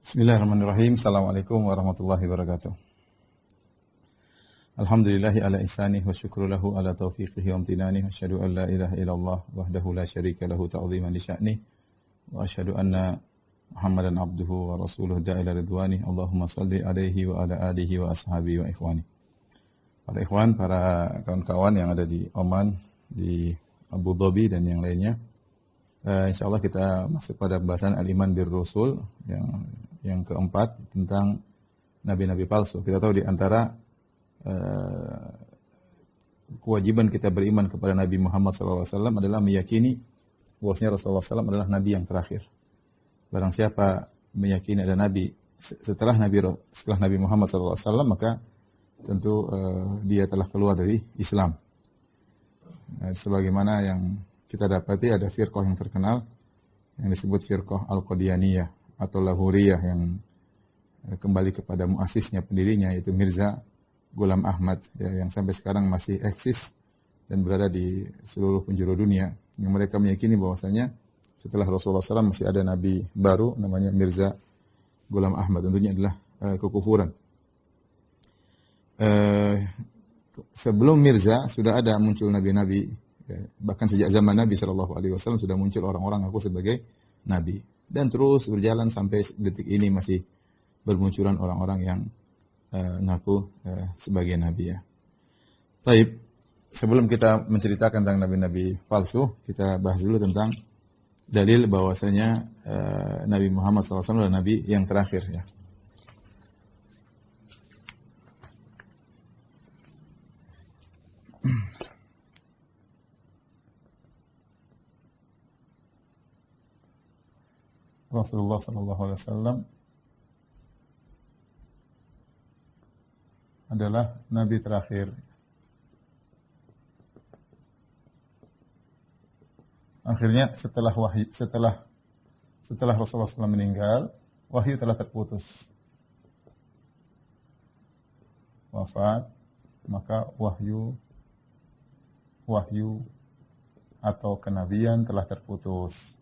Bismillahirrahmanirrahim. Assalamualaikum warahmatullahi wabarakatuh. Alhamdulillahi ala ihsanih wa syukru lahu ala taufiqihi wa amtinani. Asyhadu an la ilaha illallah wahdahu la syarika lahu ta'ziman li sya'nih. Wa asyhadu anna Muhammadan abduhu wa rasuluhu da'ila ridwani. Allahumma salli alaihi wa ala alihi wa ashabihi wa ikhwani. Para ikhwan, para kawan-kawan yang ada di Oman, di Abu Dhabi dan yang lainnya. Insyaallah kita masuk pada pembahasan Al-Iman bir Rasul yang keempat tentang nabi-nabi palsu. Kita tahu di antara kewajiban kita beriman kepada Nabi Muhammad SAW adalah meyakini bahwasanya Rasulullah SAW adalah nabi yang terakhir. Barang siapa meyakini ada nabi setelah Nabi Muhammad SAW, maka tentu dia telah keluar dari Islam. Sebagaimana yang kita dapati ada firqah yang terkenal yang disebut firqah Al-Qadianiyah atau Lahuriyah yang kembali kepada muasisnya, pendirinya, yaitu Mirza Ghulam Ahmad, ya, yang sampai sekarang masih eksis dan berada di seluruh penjuru dunia. Yang mereka meyakini bahwasanya setelah Rasulullah SAW masih ada nabi baru namanya Mirza Ghulam Ahmad. Tentunya adalah kekufuran. Sebelum Mirza sudah ada muncul nabi-nabi, ya, bahkan sejak zaman Nabi SAW sudah muncul orang-orang ngaku sebagai nabi. Dan terus berjalan sampai detik ini masih bermunculan orang-orang yang ngaku sebagai nabi, ya. Taib, sebelum kita menceritakan tentang nabi-nabi palsu, kita bahas dulu tentang dalil bahwasanya Nabi Muhammad SAW adalah nabi yang terakhir, ya. Rasulullah SAW adalah nabi terakhir. Akhirnya setelah Rasulullah SAW meninggal, wahyu telah terputus. Wafat, maka wahyu atau kenabian telah terputus.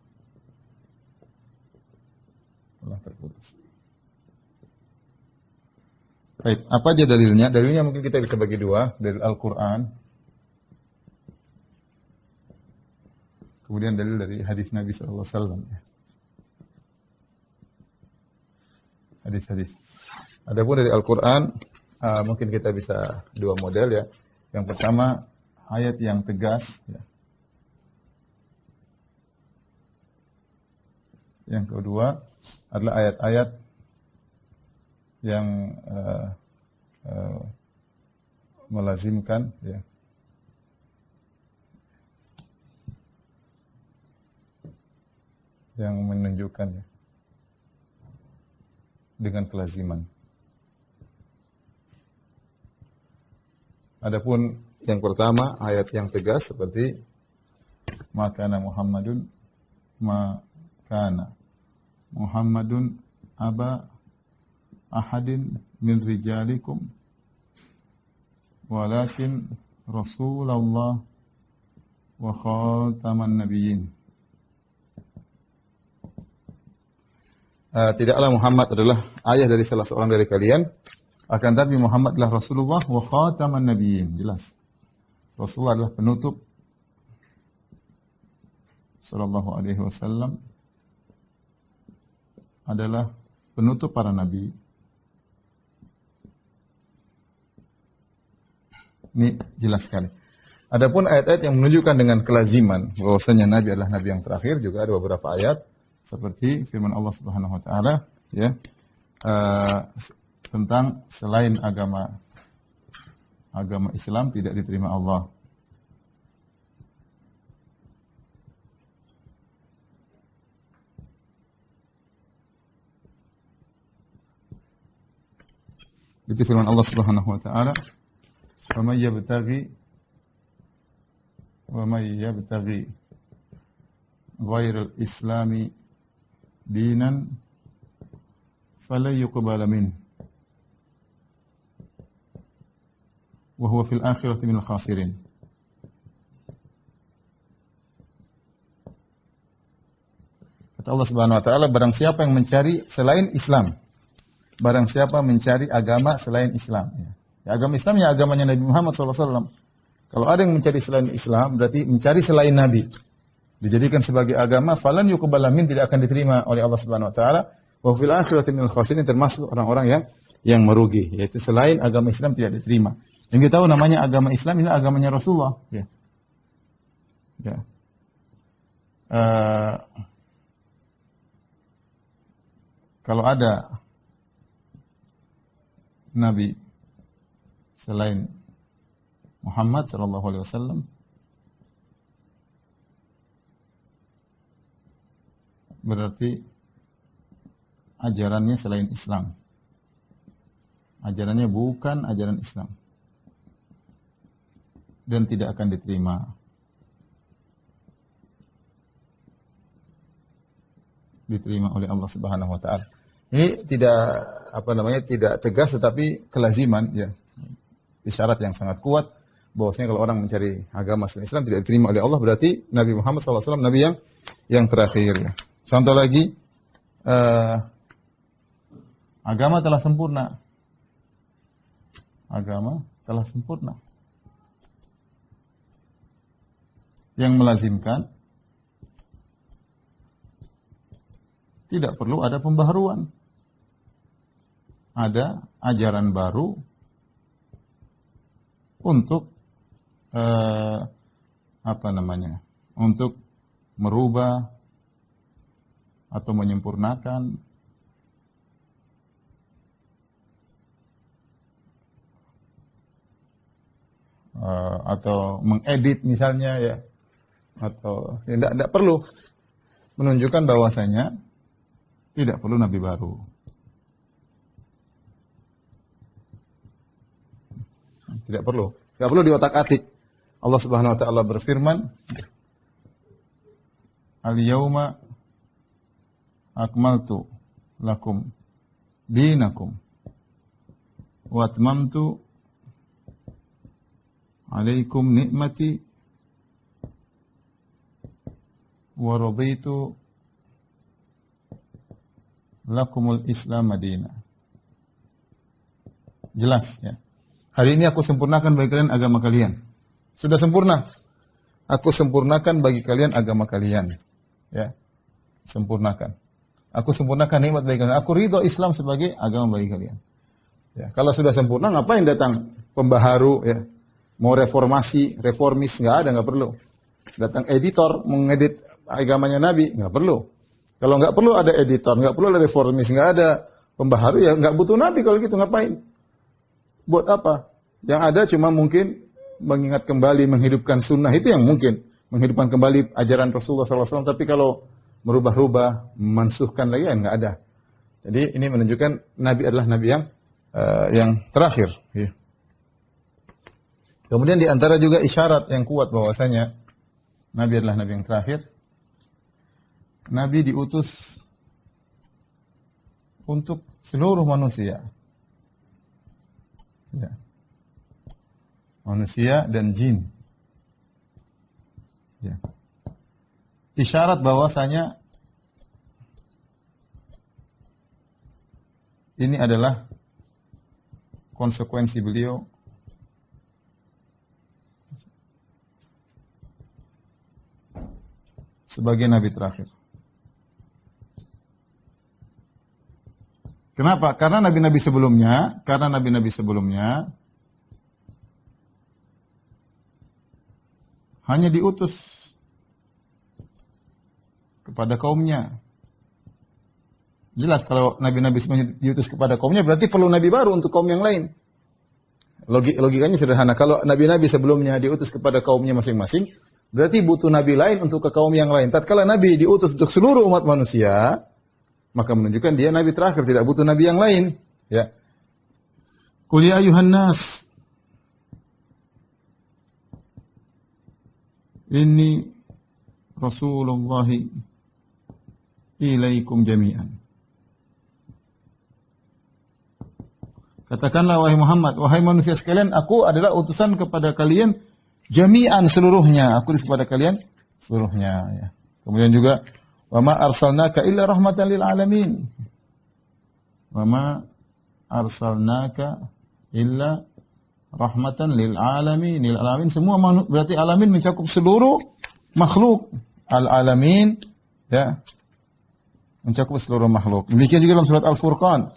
Baik, apa aja dalilnya? Dalilnya mungkin kita bisa bagi dua, dalil Al-Quran, kemudian dalil dari hadis Nabi SAW. Hadis-hadis. Adapun dari Al-Quran, mungkin kita bisa dua model, ya. Yang pertama, ayat yang tegas, ya. Yang kedua adalah ayat-ayat yang melazimkan, ya, yang menunjukkan, ya, dengan kelaziman. Adapun yang pertama, ayat yang tegas seperti makana Muhammadun aba ahadin min rijalikum walakin Rasulullah wa khataman nabiyyin. Tidaklah Muhammad adalah ayah dari salah seorang dari kalian, akan tapi Muhammad adalah Rasulullah wa khataman nabiyyin. Jelas. Rasulullah adalah penutup sallallahu alaihi wasallam, adalah penutup para nabi. Ini jelas sekali. Adapun ayat-ayat yang menunjukkan dengan kelaziman bahwasanya nabi adalah nabi yang terakhir, juga ada beberapa ayat seperti firman Allah Subhanahu wa taala, ya, tentang selain agama Islam tidak diterima Allah. Itu firman Allah Subhanahu wa taala, "Wa may yabtaghi ghairal islami dinan fala yuqbala min wa huwa fil akhirati minal khasirin." Kata Kata Allah Subhanahu wa taala, barang siapa yang mencari selain Islam, barang siapa mencari agama selain Islam. Ya, agama Islam ya agamanya Nabi Muhammad SAW. Kalau ada yang mencari selain Islam, berarti mencari selain Nabi. Dijadikan sebagai agama, falan yuqbala min, tidak akan diterima oleh Allah Subhanahu wa taala. Wa fil akhirati minal khasirin, termasuk orang-orang yang merugi, yaitu selain agama Islam tidak diterima. Yang kita tahu namanya agama Islam ini agamanya Rasulullah, ya. Ya. Kalau ada nabi selain Muhammad sallallahu alaihi wasallam, berarti ajarannya selain Islam. Ajarannya bukan ajaran Islam. Dan tidak akan diterima. Diterima oleh Allah Subhanahu wa taala. Ini tidak tegas tetapi kelaziman, ya. Isyarat yang sangat kuat bahwasanya kalau orang mencari agama selain Islam tidak diterima oleh Allah, berarti Nabi Muhammad SAW nabi yang terakhir, ya. Contoh lagi, agama telah sempurna. Agama telah sempurna. Yang melazimkan tidak perlu ada pembaharuan. Ada ajaran baru untuk untuk merubah atau menyempurnakan atau mengedit misalnya, ya, atau tidak perlu, menunjukkan bahwasanya tidak perlu nabi baru. Tidak perlu diotak-atik. Allah Subhanahu wa taala berfirman, "Al-yauma akmaltu lakum dinakum wa atmamtu alaikum ni'mati wa raditu lakumul Islam madina." Jelas, ya. Hari ini aku sempurnakan bagi kalian agama kalian. Sudah sempurna. Aku sempurnakan bagi kalian agama kalian. Ya. Sempurnakan. Aku sempurnakan nikmat bagi kalian. Aku ridho Islam sebagai agama bagi kalian. Ya. Kalau sudah sempurna, ngapain datang pembaharu, ya? Mau reformis, nggak perlu. Datang editor mengedit agamanya Nabi, nggak perlu. Kalau nggak perlu ada editor, nggak perlu ada reformis, nggak ada pembaharu, ya nggak butuh Nabi kalau gitu, ngapain? Buat apa? Yang ada cuma mungkin mengingat kembali, menghidupkan sunnah, itu yang mungkin. Menghidupkan kembali ajaran Rasulullah SAW, tapi kalau merubah-rubah, mansuhkan lagi, ya nggak ada. Jadi ini menunjukkan Nabi adalah Nabi yang terakhir. Ya. Kemudian di antara juga isyarat yang kuat bahwasanya Nabi adalah Nabi yang terakhir. Nabi diutus untuk seluruh manusia. Ya. Manusia dan jin. Ya. Isyarat bahwasanya ini adalah konsekuensi beliau sebagai Nabi terakhir. Kenapa? Karena nabi-nabi sebelumnya hanya diutus kepada kaumnya. Jelas kalau nabi-nabi sebelumnya diutus kepada kaumnya, berarti perlu nabi baru untuk kaum yang lain. Logikanya sederhana. Kalau nabi-nabi sebelumnya diutus kepada kaumnya masing-masing, berarti butuh nabi lain untuk ke kaum yang lain. Tatkala nabi diutus untuk seluruh umat manusia, maka menunjukkan dia nabi terakhir, tidak butuh nabi yang lain. Ya. Qul ya ayuhan nas, inni Rasulullah ilaikum jami'an. Katakanlah wahai Muhammad, wahai manusia sekalian, aku adalah utusan kepada kalian jami'an, seluruhnya. Aku utus kepada kalian seluruhnya, ya. Kemudian juga Wa ma arsalnaka illa rahmatan lil alamin. Wa ma arsalnaka illa rahmatan lil alamin. Lil alamin semua makhluk, berarti alamin mencakup seluruh makhluk. Al alamin ya mencakup seluruh makhluk. Demikian juga dalam surat Al-Furqan.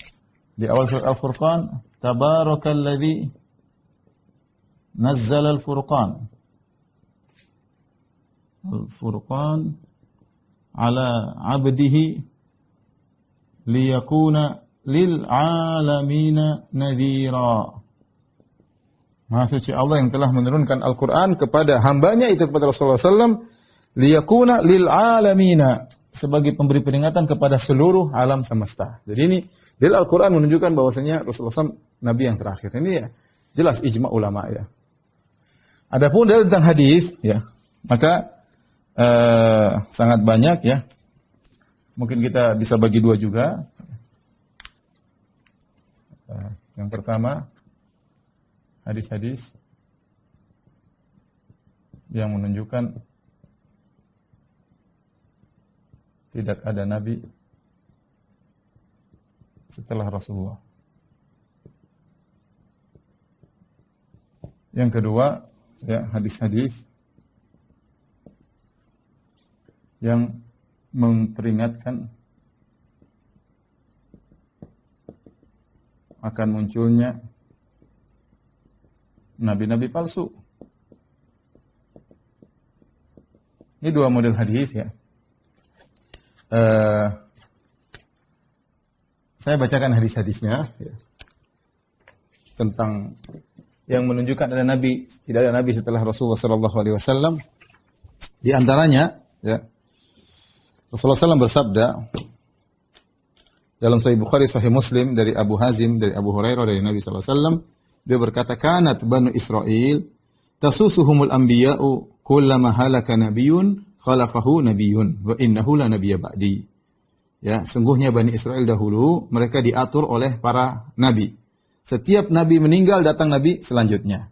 Di awal surat Al-Furqan, tabarakalladzi nazzala al-furqan. Al-Furqan ala 'abdihi liyakuna lil 'alamina nadhira. Maha suci Allah yang telah menurunkan Al-Qur'an kepada hambanya itu kepada Rasulullah SAW, liyakuna lil 'alamina, sebagai pemberi peringatan kepada seluruh alam semesta. Jadi ini dari Al-Qur'an menunjukkan bahwasanya Rasulullah SAW nabi yang terakhir. Ini ya jelas ijma' ulama ya. Adapun dari tentang hadis ya, maka sangat banyak ya. Mungkin kita bisa bagi dua juga. Yang pertama, hadis-hadis yang menunjukkan tidak ada nabi setelah Rasulullah. Yang kedua, ya, hadis-hadis yang memperingatkan akan munculnya nabi-nabi palsu. Ini dua model hadis ya. Saya bacakan hadis-hadisnya ya, tentang yang menunjukkan ada nabi, tidak ada nabi setelah Rasulullah sallallahu alaihi wasallam. Di antaranya ya, Rasulullah SAW bersabda dalam Sahih Bukhari, Sahih Muslim dari Abu Hazim, dari Abu Hurairah, dari Nabi sallallahu alaihi wasallam, dia berkata, "Kanat Banu Israil tasusuhumul anbiya'u kullama halaka nabiyyun khalafahu nabiyyun wa innahu la nabiyya ba'di." Ya, sungguhnya Bani Israel dahulu mereka diatur oleh para nabi. Setiap nabi meninggal datang nabi selanjutnya.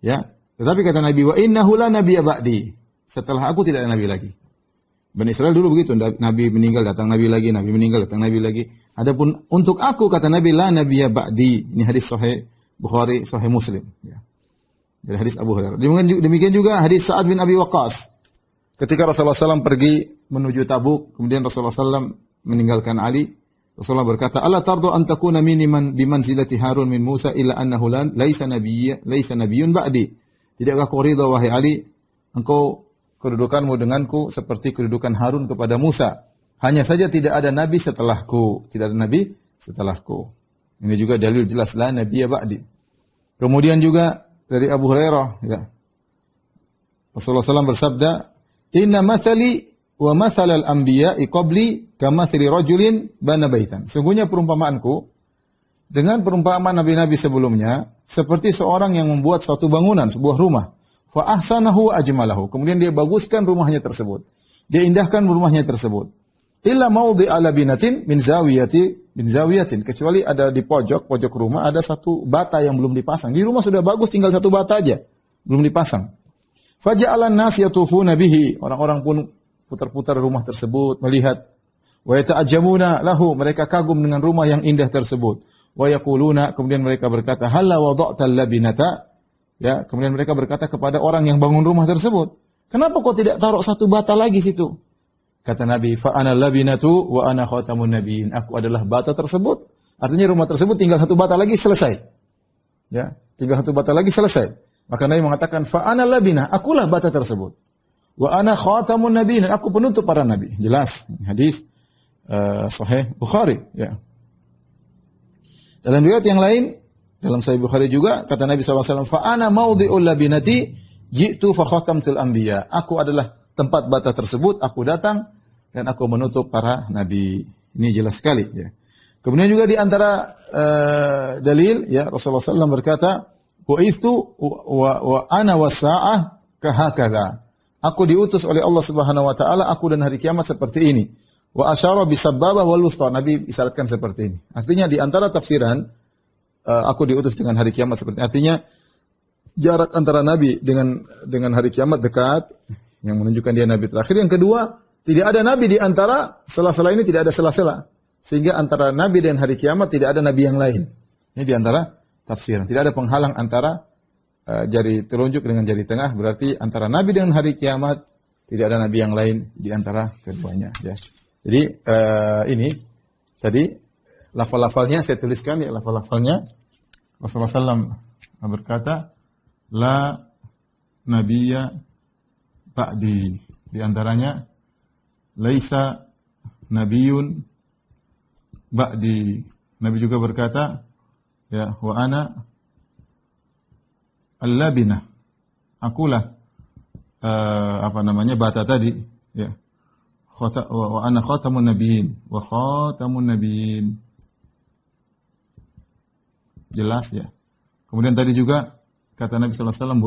Ya, tetapi kata Nabi, "Wa innahu la nabiyya ba'di." Setelah aku tidak ada nabi lagi. Bani Israel dulu begitu, nabi meninggal datang nabi lagi, nabi meninggal datang nabi lagi. Adapun untuk aku kata Nabi, la nabiyya ba'di. Ini hadis Sahih Bukhari, Sahih Muslim ya. Dari hadis Abu Hurairah. Demikian juga hadis Sa'ad bin Abi Waqqas. Ketika Rasulullah SAW pergi menuju Tabuk, kemudian Rasulullah SAW meninggalkan Ali, Rasulullah berkata, "Alla tardu an takuna miniman bimanzilati Harun min Musa illa annahu laisa nabiyyun ba'di." Tidakkah kau ridha wahai Ali, engkau kedudukanmu denganku seperti kedudukan Harun kepada Musa. Hanya saja tidak ada nabi setelahku, tidak ada nabi setelahku. Ini juga dalil jelas la nabiyya ba'di. Kemudian juga dari Abu Hurairah ya. Rasulullah SAW bersabda, "Inna mathali wa mathalal anbiya'i qabli kamathali rajulin bana baitan." Sungguhnya perumpamaanku dengan perumpamaan nabi-nabi sebelumnya seperti seorang yang membuat suatu bangunan, sebuah rumah. Fa ahsanahu ajmalahu. Kemudian dia baguskan rumahnya tersebut. Dia indahkan rumahnya tersebut. Illa mawdi'a labinatin min zawiyatin. Kecuali ada di pojok rumah ada satu bata yang belum dipasang. Di rumah sudah bagus, tinggal satu bata aja, belum dipasang. Faja'alan nas yatufuna bihi. Orang-orang pun putar-putar rumah tersebut, melihat. Wa yata'ajjabuna lahu. Mereka kagum dengan rumah yang indah tersebut. Wa yaquluna, kemudian mereka berkata, "Halla wada'tal labinata?" Ya, kemudian mereka berkata kepada orang yang bangun rumah tersebut, "Kenapa kau tidak taruh satu bata lagi situ?" Kata Nabi, "Fa ana labinatu wa ana khatamun nabiyyin." Aku adalah bata tersebut. Artinya rumah tersebut tinggal satu bata lagi selesai. Ya, tinggal satu bata lagi selesai. Maka Nabi mengatakan, "Fa ana labinah." Akulah bata tersebut. "Wa ana khatamun nabiyyin." Aku penutup para nabi. Jelas hadis Sahih Bukhari ya. Dalam riwayat yang lain dalam Sahih Bukhari juga kata Nabi SAW, "Fa ana mawdi'ul labinati ji'tu fa khatamtul anbiya." Aku adalah tempat bata tersebut, aku datang dan aku menutup para nabi. Ini jelas sekali ya. Kemudian juga di antara dalil ya Rasulullah SAW berkata, "Bu'ithu wa ana wasa'ah kahakadha." Aku diutus oleh Allah Subhanahu wa taala, aku dan hari kiamat seperti ini. Wa asyara bisabbabah wal wusta. Nabi isyaratkan seperti ini. Artinya di antara tafsiran aku diutus dengan hari kiamat seperti ini. Artinya jarak antara Nabi dengan hari kiamat dekat, yang menunjukkan dia Nabi terakhir. Yang kedua, Tidak ada nabi di antara sela-sela ini, tidak ada sela-sela. Sehingga antara nabi dan hari kiamat tidak ada nabi yang lain. Ini di antara tafsiran. Tidak ada penghalang antara jari telunjuk dengan jari tengah, berarti antara nabi dengan hari kiamat tidak ada nabi yang lain di antara keduanya. Ya. Jadi ini tadi lafal-lafalnya saya tuliskan ya, lafal-lafalnya. Rasulullah SAW berkata, la nabiyya ba'di. Di antaranya, laisa nabiyun ba'di. Nabi juga berkata, ya, wa ana al-labinah. Akulah bata tadi, ya. Wa ana khatamun nabiyyin wa khatamun nabiyyin. Jelas ya. Kemudian tadi juga kata Nabi sallallahu alaihi wasallam,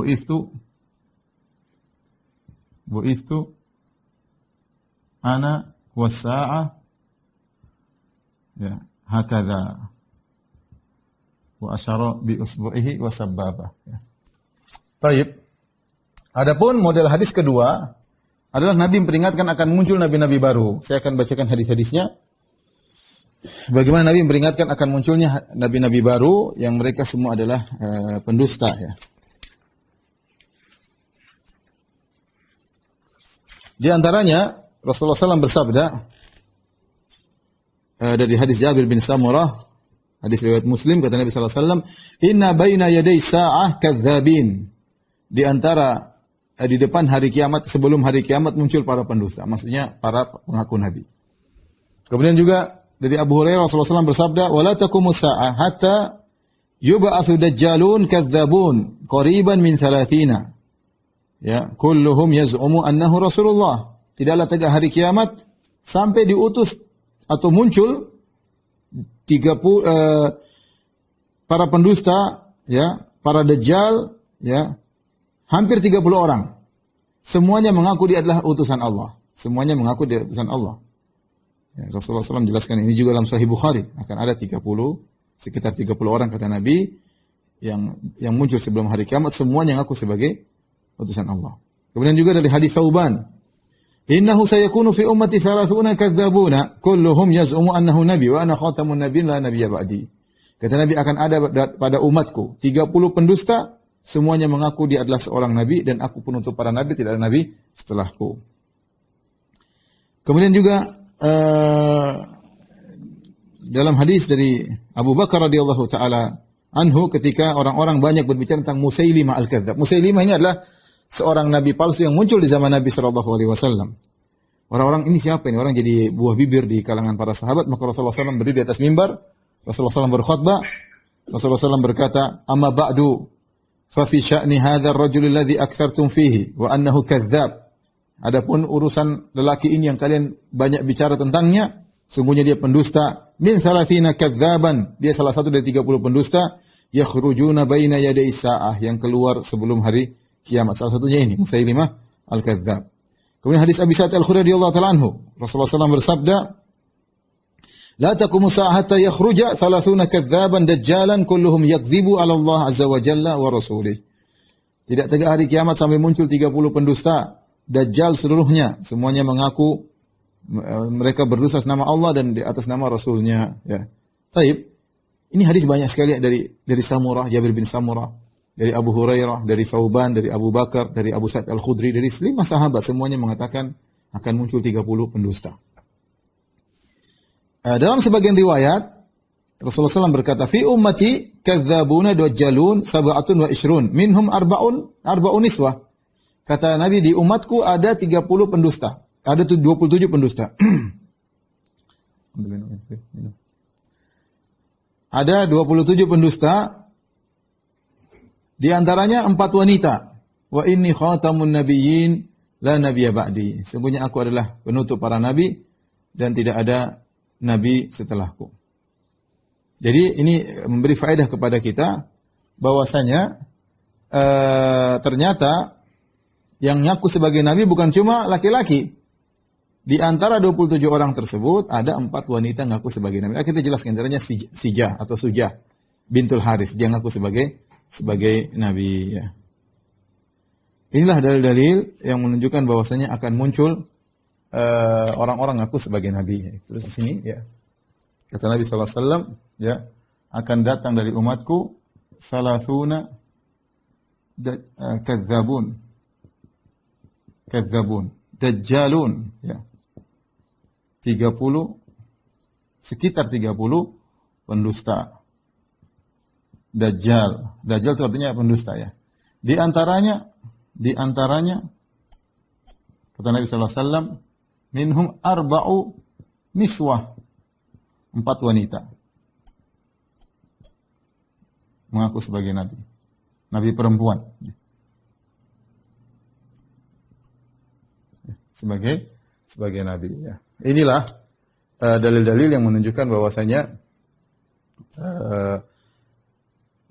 bu'istu ana was-sa'ah, ya, hakadha. Wa asyara bi usbu'ihi wa sabbaba. Ya. Baik. Adapun model hadis kedua adalah Nabi memperingatkan akan muncul nabi-nabi baru. Saya akan bacakan hadis-hadisnya. Bagaimana Nabi memperingatkan akan munculnya nabi-nabi baru yang mereka semua adalah pendusta ya. Di antaranya Rasulullah SAW bersabda dari hadis Jabir bin Samurah, hadis riwayat Muslim, kata Nabi SAW, "Inna baina yaday sa'ah kadzdzabin." Di antara di depan hari kiamat, sebelum hari kiamat muncul para pendusta, maksudnya para pengaku nabi. Kemudian juga dari Abu Hurairah Rasulullah SAW bersabda, "Wala taqumus sa'ah hatta yub'atsu dajjalun kadzdzabun qariban min 30." Ya, kulluhum yaz'umu annahu Rasulullah. Tidaklah tegak hari kiamat sampai diutus atau muncul 30 para pendusta, ya, para dajjal, ya, hampir 30 orang. Semuanya mengaku dia adalah utusan Allah. Semuanya mengaku dia utusan Allah. Ya, Rasulullah SAW jelaskan ini juga dalam Sahih Bukhari. Akan ada sekitar 30 orang kata Nabi yang muncul sebelum hari kiamat. Semuanya mengaku sebagai utusan Allah. Kemudian juga dari hadis Thauban, "Innahu sayakunu fi ummati 30 kadzdzabuna, kulluhum yaz'umu annahu nabi wa ana khatamun nabiyyin la nabiyya ba'di." Kata Nabi, akan ada pada umatku 30 pendusta, semuanya mengaku dia adalah seorang nabi dan aku penutup para nabi, tidak ada nabi setelahku. Kemudian juga dalam hadis dari Abu Bakar radhiyallahu taala anhu, ketika orang-orang banyak berbicara tentang Musailimah al-Kadzdzab. Musailimah ini adalah seorang nabi palsu yang muncul di zaman Nabi sallallahu alaihi wasallam. Orang-orang ini siapa ini? Orang jadi buah bibir di kalangan para sahabat. Maka Rasulullah SAW berdiri di atas mimbar. Rasulullah SAW berkhutbah. Rasulullah SAW berkata, "Amma ba'du, fa fi sya'ni hadzal rajul alladhi aktsartum fihi wa annahu kadzdzab." Adapun urusan lelaki ini yang kalian banyak bicara tentangnya, sungguhnya dia pendusta. Min 30 kadzaban, dia salah satu dari 30 pendusta, yakhrujuna baina yaday sa'ah, yang keluar sebelum hari kiamat. Salah satunya ini Musailimah al-Kadzdzab. Kemudian hadis Abi Sa'id al-Khudri radhiyallahu ta'ala anhu, Rasulullah SAW bersabda, "La taqumu sa'ah hatta yakhruja 30 kadzaban dajjalan kulluhum yakdzibu 'ala Allah 'azza wa jalla wa rasulih." Tidak tegak hari kiamat sampai muncul 30 pendusta dajjal seluruhnya, semuanya mengaku mereka berdusta atas nama Allah dan di atas nama Rasulnya. Ya. Taib. Ini hadis banyak sekali dari Samurah, Jabir bin Samurah, dari Abu Hurairah, dari Thauban, dari Abu Bakar, dari Abu Sa'id al-Khudri, dari 5 sahabat, semuanya mengatakan akan muncul 30 pendusta. Dalam sebagian riwayat, Rasulullah SAW berkata, "Fi ummati kadzdzabuna dajjalun sab'atun wa ishrun, minhum arba'un niswah." Kata Nabi, di umatku ada 30 pendusta. Ada 27 pendusta. Ada 27 pendusta. Di antaranya 4 wanita. Wa inni khatamun nabiyyin la nabiyya ba'di. Sungguhnya aku adalah penutup para nabi dan tidak ada nabi setelahku. Jadi ini memberi faedah kepada kita bahwasanya ternyata yang ngaku sebagai nabi bukan cuma laki-laki. Di antara 27 orang tersebut ada 4 wanita ngaku sebagai nabi. Kita jelaskan caranya Sijah atau Sujah bintul Haris, dia ngaku sebagai nabi ya. Inilah dalil-dalil yang menunjukkan bahwasanya akan muncul orang-orang aku sebagai nabi. Terus di sini ya. Kata Nabi sallallahu alaihi wasallam, ya, akan datang dari umatku salasuna kadzabun. Dajjalun, ya. 30 sekitar 30 pendusta. Dajjal itu artinya pendusta ya. Di antaranya kata Nabi sallallahu alaihi wasallam, minhum arba'u niswah. 4 wanita mengaku sebagai nabi. Nabi perempuan. Sebagai nabi ya. Inilah dalil-dalil yang menunjukkan bahwasanya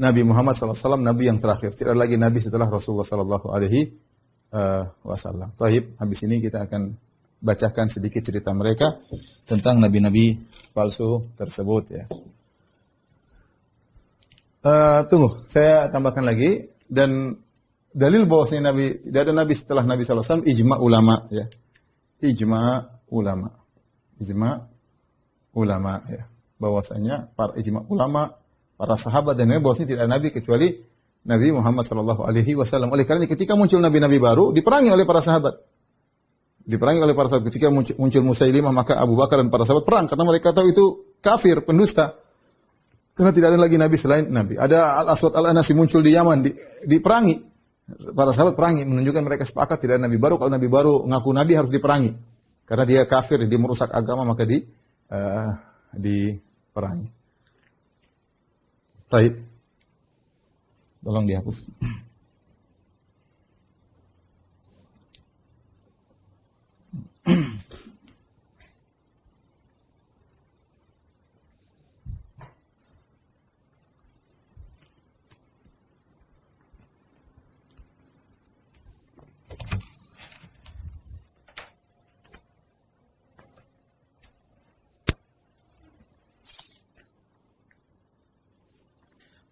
Nabi Muhammad SAW nabi yang terakhir. Tidak ada lagi nabi setelah Rasulullah SAW. Taib, habis ini kita akan bacakan sedikit cerita mereka tentang nabi-nabi palsu tersebut ya. Tunggu, saya tambahkan lagi dan dalil bahwasanya nabi tidak ada nabi setelah Nabi SAW, ijma ulama ya. Ijma ulama ya. Bahwasanya para sahabat dan nabi bahwasanya tidak ada nabi kecuali Nabi Muhammad SAW. Oleh karena ketika muncul nabi-nabi baru diperangi oleh para sahabat. Ketika muncul Musailimah, maka Abu Bakar dan para sahabat perang karena mereka tahu itu kafir, pendusta. Karena tidak ada lagi nabi selain nabi. Ada Al-Aswad Al-Anasi muncul di Yaman, diperangi. Para sahabat perangi, menunjukkan mereka sepakat tidak ada nabi baru. Kalau nabi baru ngaku nabi harus diperangi. Karena dia kafir, dia merusak agama, maka diperangi. Baik. Tolong dihapus.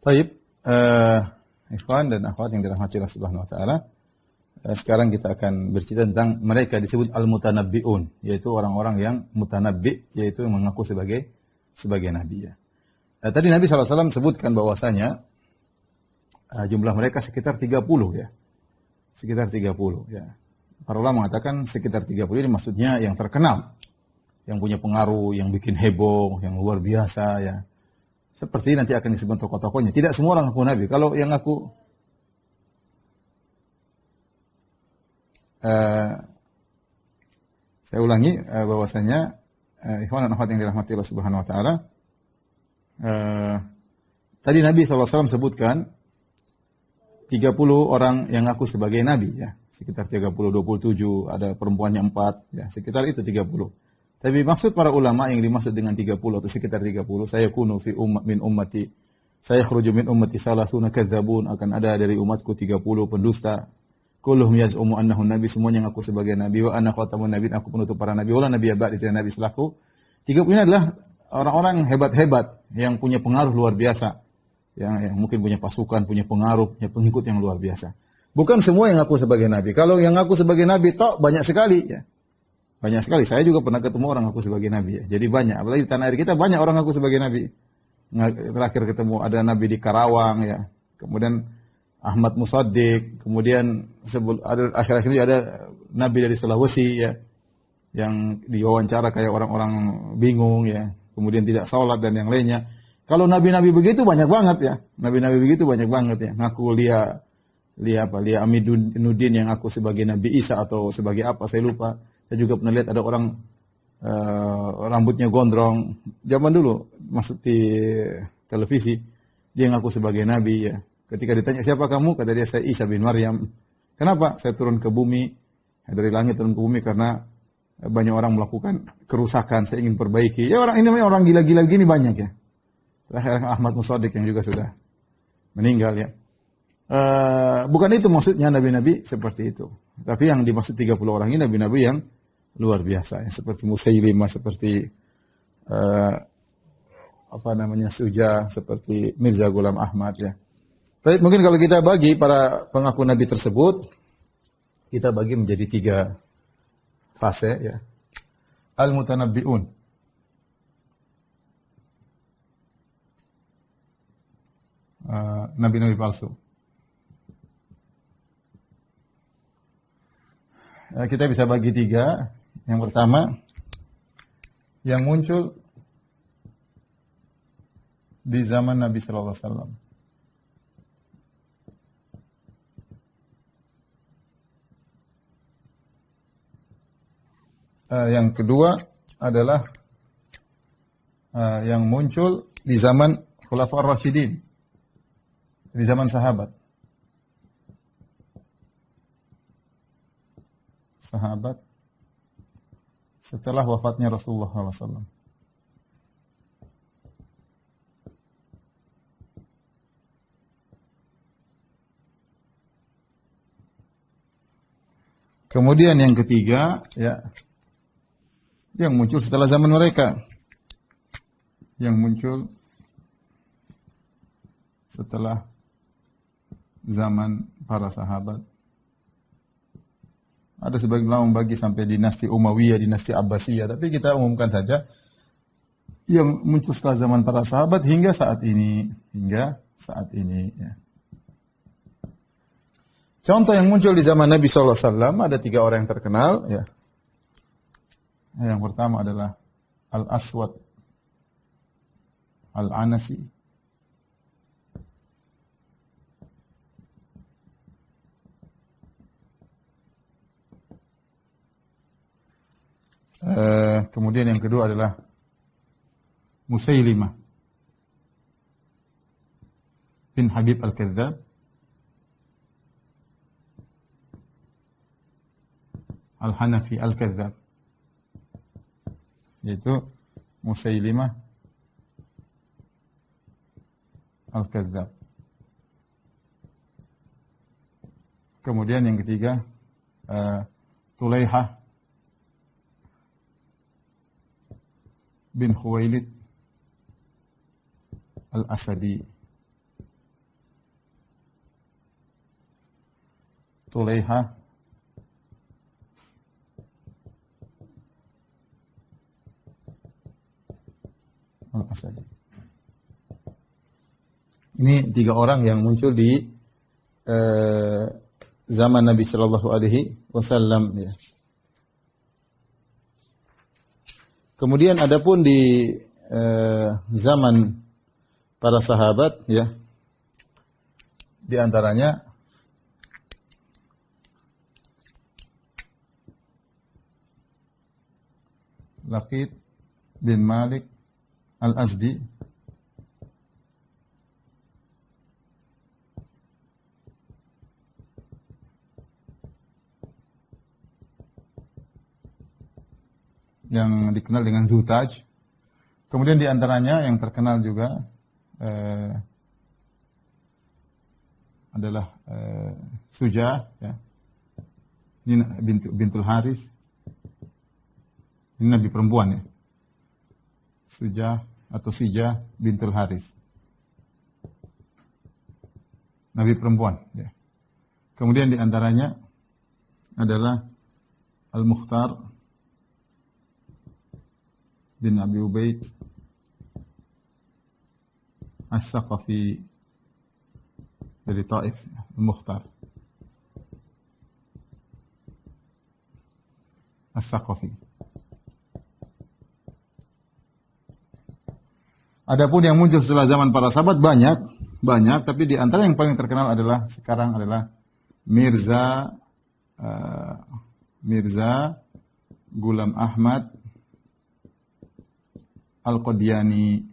Baik, ikhwan dan akhwat yang dirahmati Allah Subhanahu wa taala. Sekarang kita akan bercerita tentang mereka disebut al-mutanabbi'un, yaitu orang-orang yang mutanabbi, yaitu yang mengaku sebagai nabi ya. Tadi Nabi SAW sebutkan bahwasanya jumlah mereka sekitar 30 ya. Sekitar 30 ya. Para ulama mengatakan sekitar 30 ini maksudnya yang terkenal, yang punya pengaruh, yang bikin heboh, yang luar biasa ya. Seperti nanti akan disebut tokoh-tokohnya. Tidak semua orang ngaku nabi. Kalau yang ngaku saya ulangi bahwasanya ikhwan dan akhwat yang dirahmati Allah Subhanahu wa taala, tadi Nabi SAW sebutkan 30 orang yang ngaku sebagai nabi ya, sekitar 30, 27, ada perempuannya 4 ya, sekitar itu 30. Tapi maksud para ulama yang dimaksud dengan 30 atau sekitar 30, saya kunu fi min ummati, saya khruju min ummati salasuna kadzabun, akan ada dari umatku 30 pendusta. Kulluhum yaz'umu annahu nabi, semuanya ngaku sebagai nabi, wa ana khatamun nabiin, aku penutup para nabi, wala nabiyya ba'di, tidak nabi setelahku. 30 ini adalah orang-orang hebat-hebat yang punya pengaruh luar biasa. Yang mungkin punya pasukan, punya pengaruh, punya pengikut yang luar biasa. Bukan semua yang ngaku sebagai nabi. Kalau yang ngaku sebagai nabi banyak sekali ya. Banyak sekali. Saya juga pernah ketemu orang ngaku sebagai nabi ya. Jadi banyak. Apalagi di tanah air kita banyak orang ngaku sebagai nabi. Terakhir ketemu ada nabi di Karawang ya. Kemudian Ahmad Musaddiq, kemudian akhir-akhir ini ada nabi dari Sulawesi ya, yang diwawancara kayak orang-orang bingung ya, kemudian tidak sholat dan yang lainnya. Kalau nabi-nabi begitu banyak banget ya, nabi-nabi begitu banyak banget ya. Ngaku Lia Amiduddin yang ngaku sebagai Nabi Isa atau sebagai apa saya lupa. Saya juga pernah lihat ada orang rambutnya gondrong zaman dulu masuk di televisi, dia ngaku sebagai nabi ya. Ketika ditanya siapa kamu, kata dia saya Isa bin Maryam. Kenapa? Saya turun ke bumi, dari langit turun ke bumi karena banyak orang melakukan kerusakan, saya ingin perbaiki. Ya orang ini orang gila-gila gini banyak ya. Terakhir Ahmad Musaddiq yang juga sudah meninggal ya. Bukan itu maksudnya nabi-nabi seperti itu. Tapi yang dimaksud 30 orang ini nabi-nabi yang luar biasa ya. Seperti Musailimah, seperti Suja, seperti Mirza Ghulam Ahmad ya. Tapi mungkin kalau kita bagi para pengaku nabi tersebut, kita bagi menjadi 3 fase ya. al-mutanabbi'un. Nabi-nabi palsu. Kita bisa bagi tiga. Yang pertama, yang muncul di zaman Nabi sallallahu alaihi wasallam. Yang kedua adalah yang muncul di zaman Khulafaur Rasyidin, di zaman sahabat. Sahabat setelah wafatnya Rasulullah SAW. Kemudian yang ketiga, ya, yang muncul setelah zaman mereka, yang muncul setelah zaman para sahabat. Ada sebagian ulama membagi sampai dinasti Umayyah, dinasti Abbasiyah, tapi kita umumkan saja yang muncul setelah zaman para sahabat hingga saat ini, ya. Contoh yang muncul di zaman Nabi SAW ada 3 orang yang terkenal, ya. Yang pertama adalah Al-Aswad Al-Anasi, kemudian yang kedua adalah Musailimah bin Habib Al-Kadzdzab, Al-Hanafi Al-Kadzdzab, yaitu Musailimah Al-Kadzdzab. Kemudian yang ketiga Tulaihah bin Khuwailid Al-Asadi. Tulaihah Al-Asadi. Ini 3 orang yang muncul di zaman Nabi Sallallahu Alaihi Wasallam. Ya. Kemudian adapun di zaman para sahabat, ya, di antaranya Laqit bin Malik Al-Azdi, yang dikenal dengan Zutaj. Kemudian di antaranya yang terkenal juga adalah Suja, ya. Ini bintul Haris. Ini nabi perempuan, ya. Suja atau Sija bintul Haris. Nabi perempuan, ya. Kemudian di antaranya adalah Al-Mukhtar bin Abi Ubaid As-Saqafi dari Taif, Al-Mukhtar As-Saqafi. Adapun yang muncul setelah zaman para sahabat banyak, tapi di antara yang paling terkenal adalah sekarang adalah Mirza Ghulam Ahmad Al-Qadiani,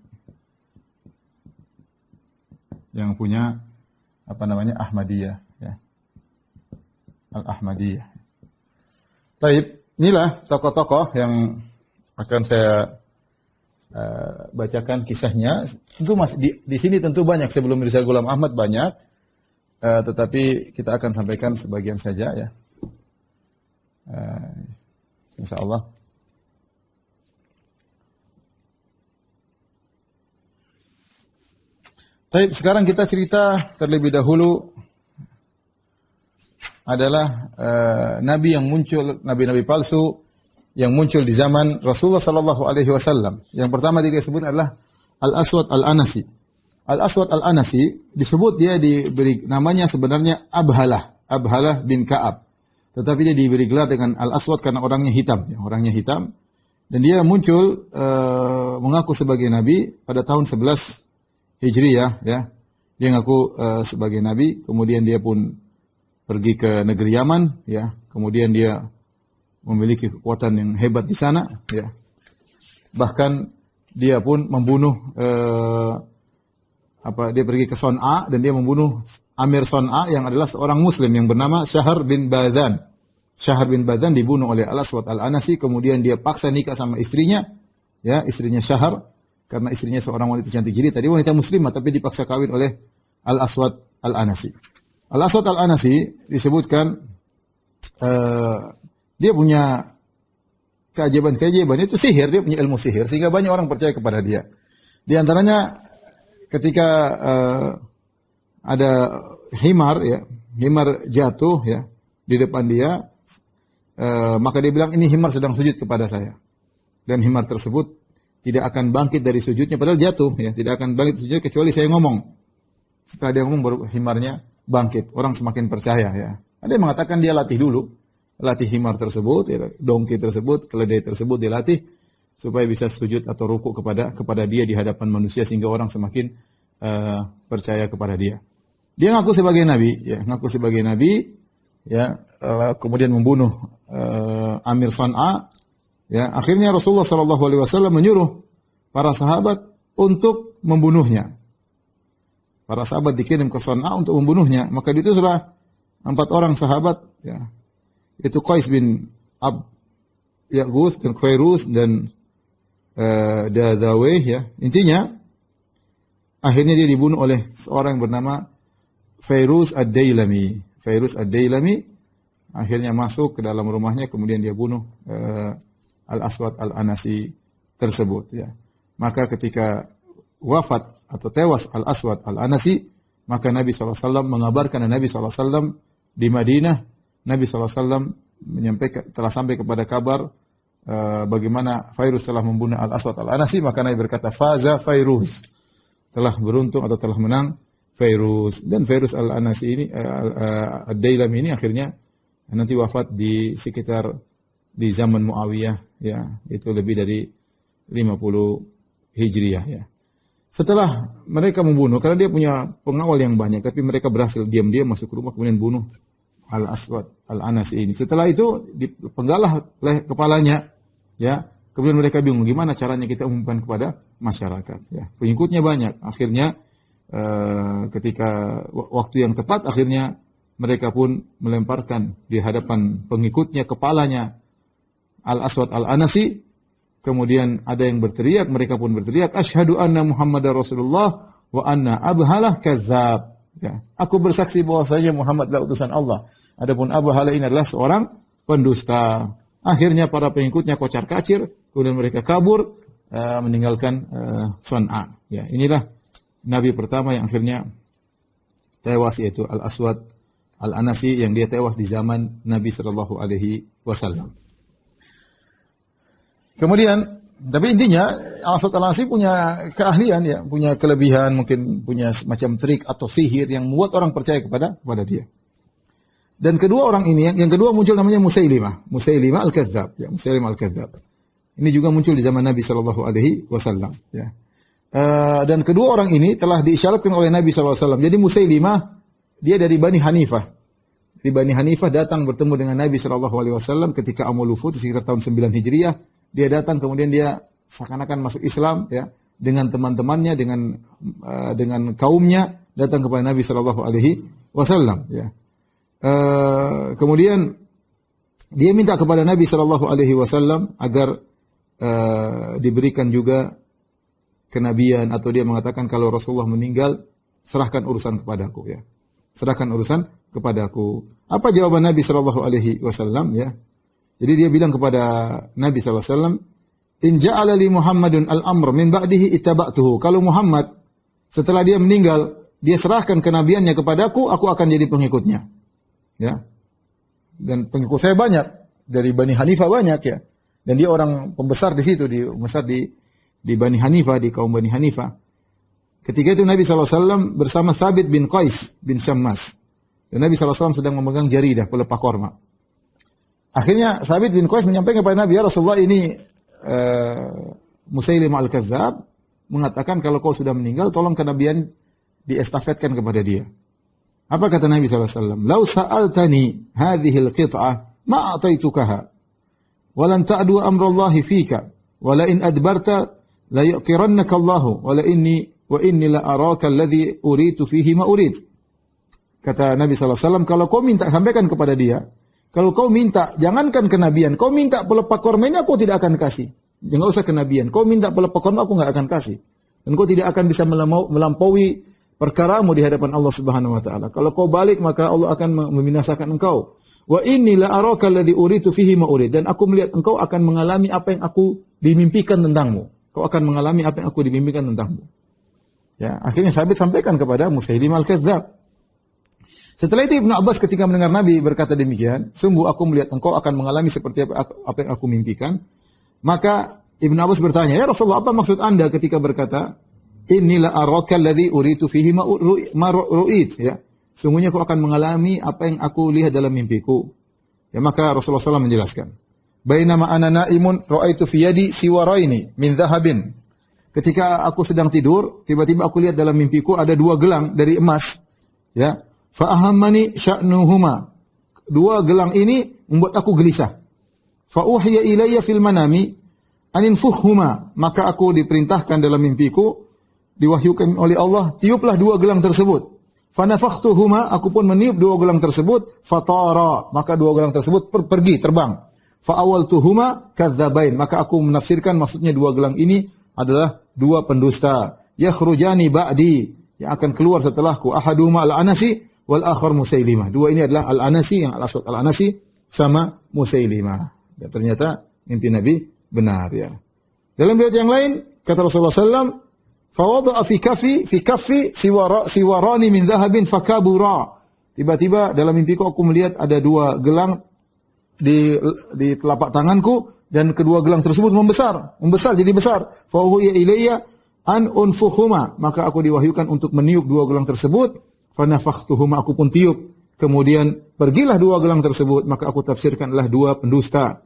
yang punya Ahmadiyah, ya. Al-Ahmadiyah. Taib, inilah tokoh-tokoh yang akan saya bacakan kisahnya. Tentu di sini tentu banyak, sebelum Mirza Ghulam Ahmad banyak, tetapi kita akan sampaikan sebagian saja, ya. Insyaallah. Baik, sekarang kita cerita terlebih dahulu adalah nabi yang muncul, nabi-nabi palsu yang muncul di zaman Rasulullah sallallahu alaihi wasallam. Yang pertama dia sebut adalah Al-Aswad Al-Anasi. Al-Aswad Al-Anasi disebut dia diberi namanya sebenarnya Abhalah bin Ka'ab. Tetapi dia diberi gelar dengan Al-Aswad karena orangnya hitam, ya, orangnya hitam. Dan dia muncul mengaku sebagai nabi pada tahun 11 Hijriyah, ya. Dia ngaku sebagai nabi, kemudian dia pun pergi ke negeri Yaman, ya. Kemudian dia memiliki kekuatan yang hebat di sana, ya. Bahkan dia pun membunuh dia pergi ke Son'a dan dia membunuh Amir Son'a yang adalah seorang muslim yang bernama Syahr bin Badhan. Syahr bin Badhan dibunuh oleh Al-Aswad Al-Anasi, kemudian dia paksa nikah sama istrinya, ya, istrinya Syahr, karena istrinya seorang wanita cantik. Jadi tadi wanita muslimah tapi dipaksa kawin oleh Al-Aswad Al-Anasi. Al-Aswad Al-Anasi disebutkan dia punya keajaiban itu sihir, dia punya ilmu sihir sehingga banyak orang percaya kepada dia. Di antaranya ketika ada himar jatuh, ya, di depan dia, maka dia bilang ini himar sedang sujud kepada saya. Dan himar tersebut tidak akan bangkit dari sujudnya padahal jatuh, ya, tidak akan bangkit sujud kecuali saya ngomong. Setelah dia ngomong baru himarnya bangkit. Orang semakin percaya, ya. Ada yang mengatakan dia latih dulu. Latih himar tersebut, ya, dongki tersebut, keledai tersebut dilatih supaya bisa sujud atau ruku kepada dia di hadapan manusia sehingga orang semakin percaya kepada dia. Dia ngaku sebagai nabi, ya, kemudian membunuh Amir Son'a, ya. Akhirnya Rasulullah sallallahu alaihi wasallam menyuruh para sahabat untuk membunuhnya. Para sahabat dikirim ke Son'a untuk membunuhnya, maka diutuslah 4 orang sahabat, ya. Itu Qais bin Ya'guth dan Khairus dan Dazawih, ya. Intinya akhirnya dia dibunuh oleh seorang yang bernama Fairuz Ad-Dailami. Fairuz Ad-Dailami akhirnya masuk ke dalam rumahnya, kemudian dia bunuh Al-Aswad Al-Anasi tersebut, ya. Maka ketika wafat atau tewas Al-Aswad Al-Anasi, maka Nabi SAW mengabarkan, dan Nabi SAW di Madinah, Nabi SAW menyampaikan, telah sampai kepada kabar bagaimana Fairuz telah membunuh Al-Aswad Al-Anasi, maka Nabi berkata, faza Fairuz, telah beruntung atau telah menang Fairuz. Dan Fairuz Al-Anasi ini, Ad-Dailami ini akhirnya nanti wafat di sekitar di zaman Muawiyah, ya, itu lebih dari 50 Hijriyah, ya. Setelah mereka membunuh, karena dia punya pengawal yang banyak, tapi mereka berhasil diam-diam masuk ke rumah kemudian bunuh Al-Aswad Al-Anasi ini. Setelah itu dipenggalah kepalanya, ya. Kemudian mereka bingung gimana caranya kita umumkan kepada masyarakat, ya. Pengikutnya banyak. Akhirnya ketika waktu yang tepat, akhirnya mereka pun melemparkan di hadapan pengikutnya kepalanya Al-Aswad Al-Anasi. Kemudian ada yang berteriak, mereka pun berteriak, asyhadu anna Muhammadar Rasulullah wa anna Abhalah kadzdzab. Ya, aku bersaksi bahwasanya Muhammad adalah utusan Allah. Adapun Abhalah ini adalah seorang pendusta. Akhirnya para pengikutnya kocar-kacir, kemudian mereka kabur meninggalkan Son'a. Ya, inilah nabi pertama yang akhirnya tewas, yaitu Al-Aswad Al-Anasi, yang dia tewas di zaman Nabi sallallahu alaihi wasallam. Kemudian, tapi intinya Al-Aswad Al-Anasi punya keahlian, ya, punya kelebihan, mungkin punya semacam trik atau sihir yang membuat orang percaya kepada dia. Dan kedua orang ini, yang kedua muncul namanya Musailimah Al-Kadzdzab, ya, Musailimah Al-Kadzdzab. Ini juga muncul di zaman Nabi sallallahu alaihi wasallam, ya. Dan kedua orang ini telah diisyaratkan oleh Nabi sallallahu alaihi wasallam. Jadi Musailimah dia dari Bani Hanifah. Di Bani Hanifah datang bertemu dengan Nabi sallallahu alaihi wasallam ketika Amul Wufud sekitar tahun 9 Hijriah. Dia datang kemudian dia seakan-akan masuk Islam, ya, dengan teman-temannya, dengan kaumnya, datang kepada Nabi sallallahu alaihi wasallam, ya. Kemudian dia minta kepada Nabi sallallahu alaihi wasallam agar diberikan juga kenabian, atau dia mengatakan kalau Rasulullah meninggal, serahkan urusan kepadaku, ya. Serahkan urusan kepadaku. Apa jawaban Nabi sallallahu alaihi wasallam, ya? Jadi dia bilang kepada Nabi sallallahu alaihi wasallam, "In ja'ala li Muhammadun al-amr min ba'dihi ittaba'tuhu." Kalau Muhammad setelah dia meninggal, dia serahkan kenabiannya kepadaku, aku akan jadi pengikutnya. Ya. Dan pengikut saya banyak, dari Bani Hanifah banyak, ya. Dan dia orang pembesar di situ, pembesar di Bani Hanifah, di kaum Bani Hanifah. Ketika itu Nabi SAW bersama Thabit bin Qais bin Syammas. Dan Nabi SAW sedang memegang jaridah, pelepah korma. Akhirnya Thabit bin Qais menyampaikan kepada Nabi, ya Rasulullah, ini Musailimah al-Kadzdzab mengatakan kalau kau sudah meninggal, tolong kenabian diestafetkan kepada dia. Apa kata Nabi SAW? Lau sa'altani hadhil qit'ah ma a'taitukaha wa lan ta'du amrallahi fika wa la in adbarta la yuqirannaka Allahu wa inni la araka alladhi uritu fihi ma urid. Kata Nabi SAW, kalau kau minta, sampaikan kepada dia, kalau kau minta, jangankan kenabian, kau minta pelepah korma ini aku tidak akan kasih. Jangan usah kenabian, kau minta pelepah korma aku enggak akan kasih. Dan kau tidak akan bisa melampaui perkaramu di hadapan Allah Subhanahu wa taala. Kalau kau balik maka Allah akan membinasakan engkau. Wa inni la araka alladhi uritu fihi ma urid. Dan aku melihat engkau akan mengalami apa yang aku dimimpikan tentangmu. Kau akan mengalami apa yang aku dimimpikan tentangmu. Ya, akhirnya Thabit sampaikan kepada Musailimah al-Kadzdzab. Setelah itu Ibnu Abbas ketika mendengar Nabi berkata demikian, sungguh aku melihat engkau akan mengalami seperti apa yang aku mimpikan. Maka Ibnu Abbas bertanya, ya Rasulullah, apa maksud Anda ketika berkata inilah araka alladhi uritu fihi ma ru'it, ya. Sungguhnya aku akan mengalami apa yang aku lihat dalam mimpiku. Ya, maka Rasulullah SAW menjelaskan. Bainama ana naimun ra'aitu fi yadi siwaraini min dhahabin. Ketika aku sedang tidur, tiba-tiba aku lihat dalam mimpiku ada 2 gelang dari emas. Ya. Fa ahammani sya'nuhuma. 2 gelang ini membuat aku gelisah. Fa uhiya ilayya fil manami aninfuhuma. Maka aku diperintahkan dalam mimpiku, diwahyukan oleh Allah, tiuplah 2 gelang tersebut. Fanafakhtuhuma, aku pun meniup 2 gelang tersebut, fatara, maka 2 gelang tersebut pergi, terbang. Fa'awaltuhuma kadzabain, maka aku menafsirkan maksudnya 2 gelang ini adalah 2 pendusta. Yakhrujani ba'di, yang akan keluar setelahku. Ahaduhuma al-Anasi wal akhar Musailimah. 2 ini adalah al-Anasi, yang al-Aswad al-Anasi sama Musailimah. Ya, ternyata mimpi Nabi benar, ya. Dalam riwayat yang lain kata Rasulullah SAW, fawada'a fi kaffi siwarani min dhahabin fakabura. Tiba-tiba dalam mimpiku aku melihat ada 2 gelang di telapak tanganku dan kedua gelang tersebut membesar jadi besar. Fa huwa ilayya an unfuhuma, maka aku diwahyukan untuk meniup 2 gelang tersebut. Fa nafakhtuhuma, aku pun tiup. Kemudian pergilah 2 gelang tersebut, maka aku tafsirkan adalah 2 pendusta.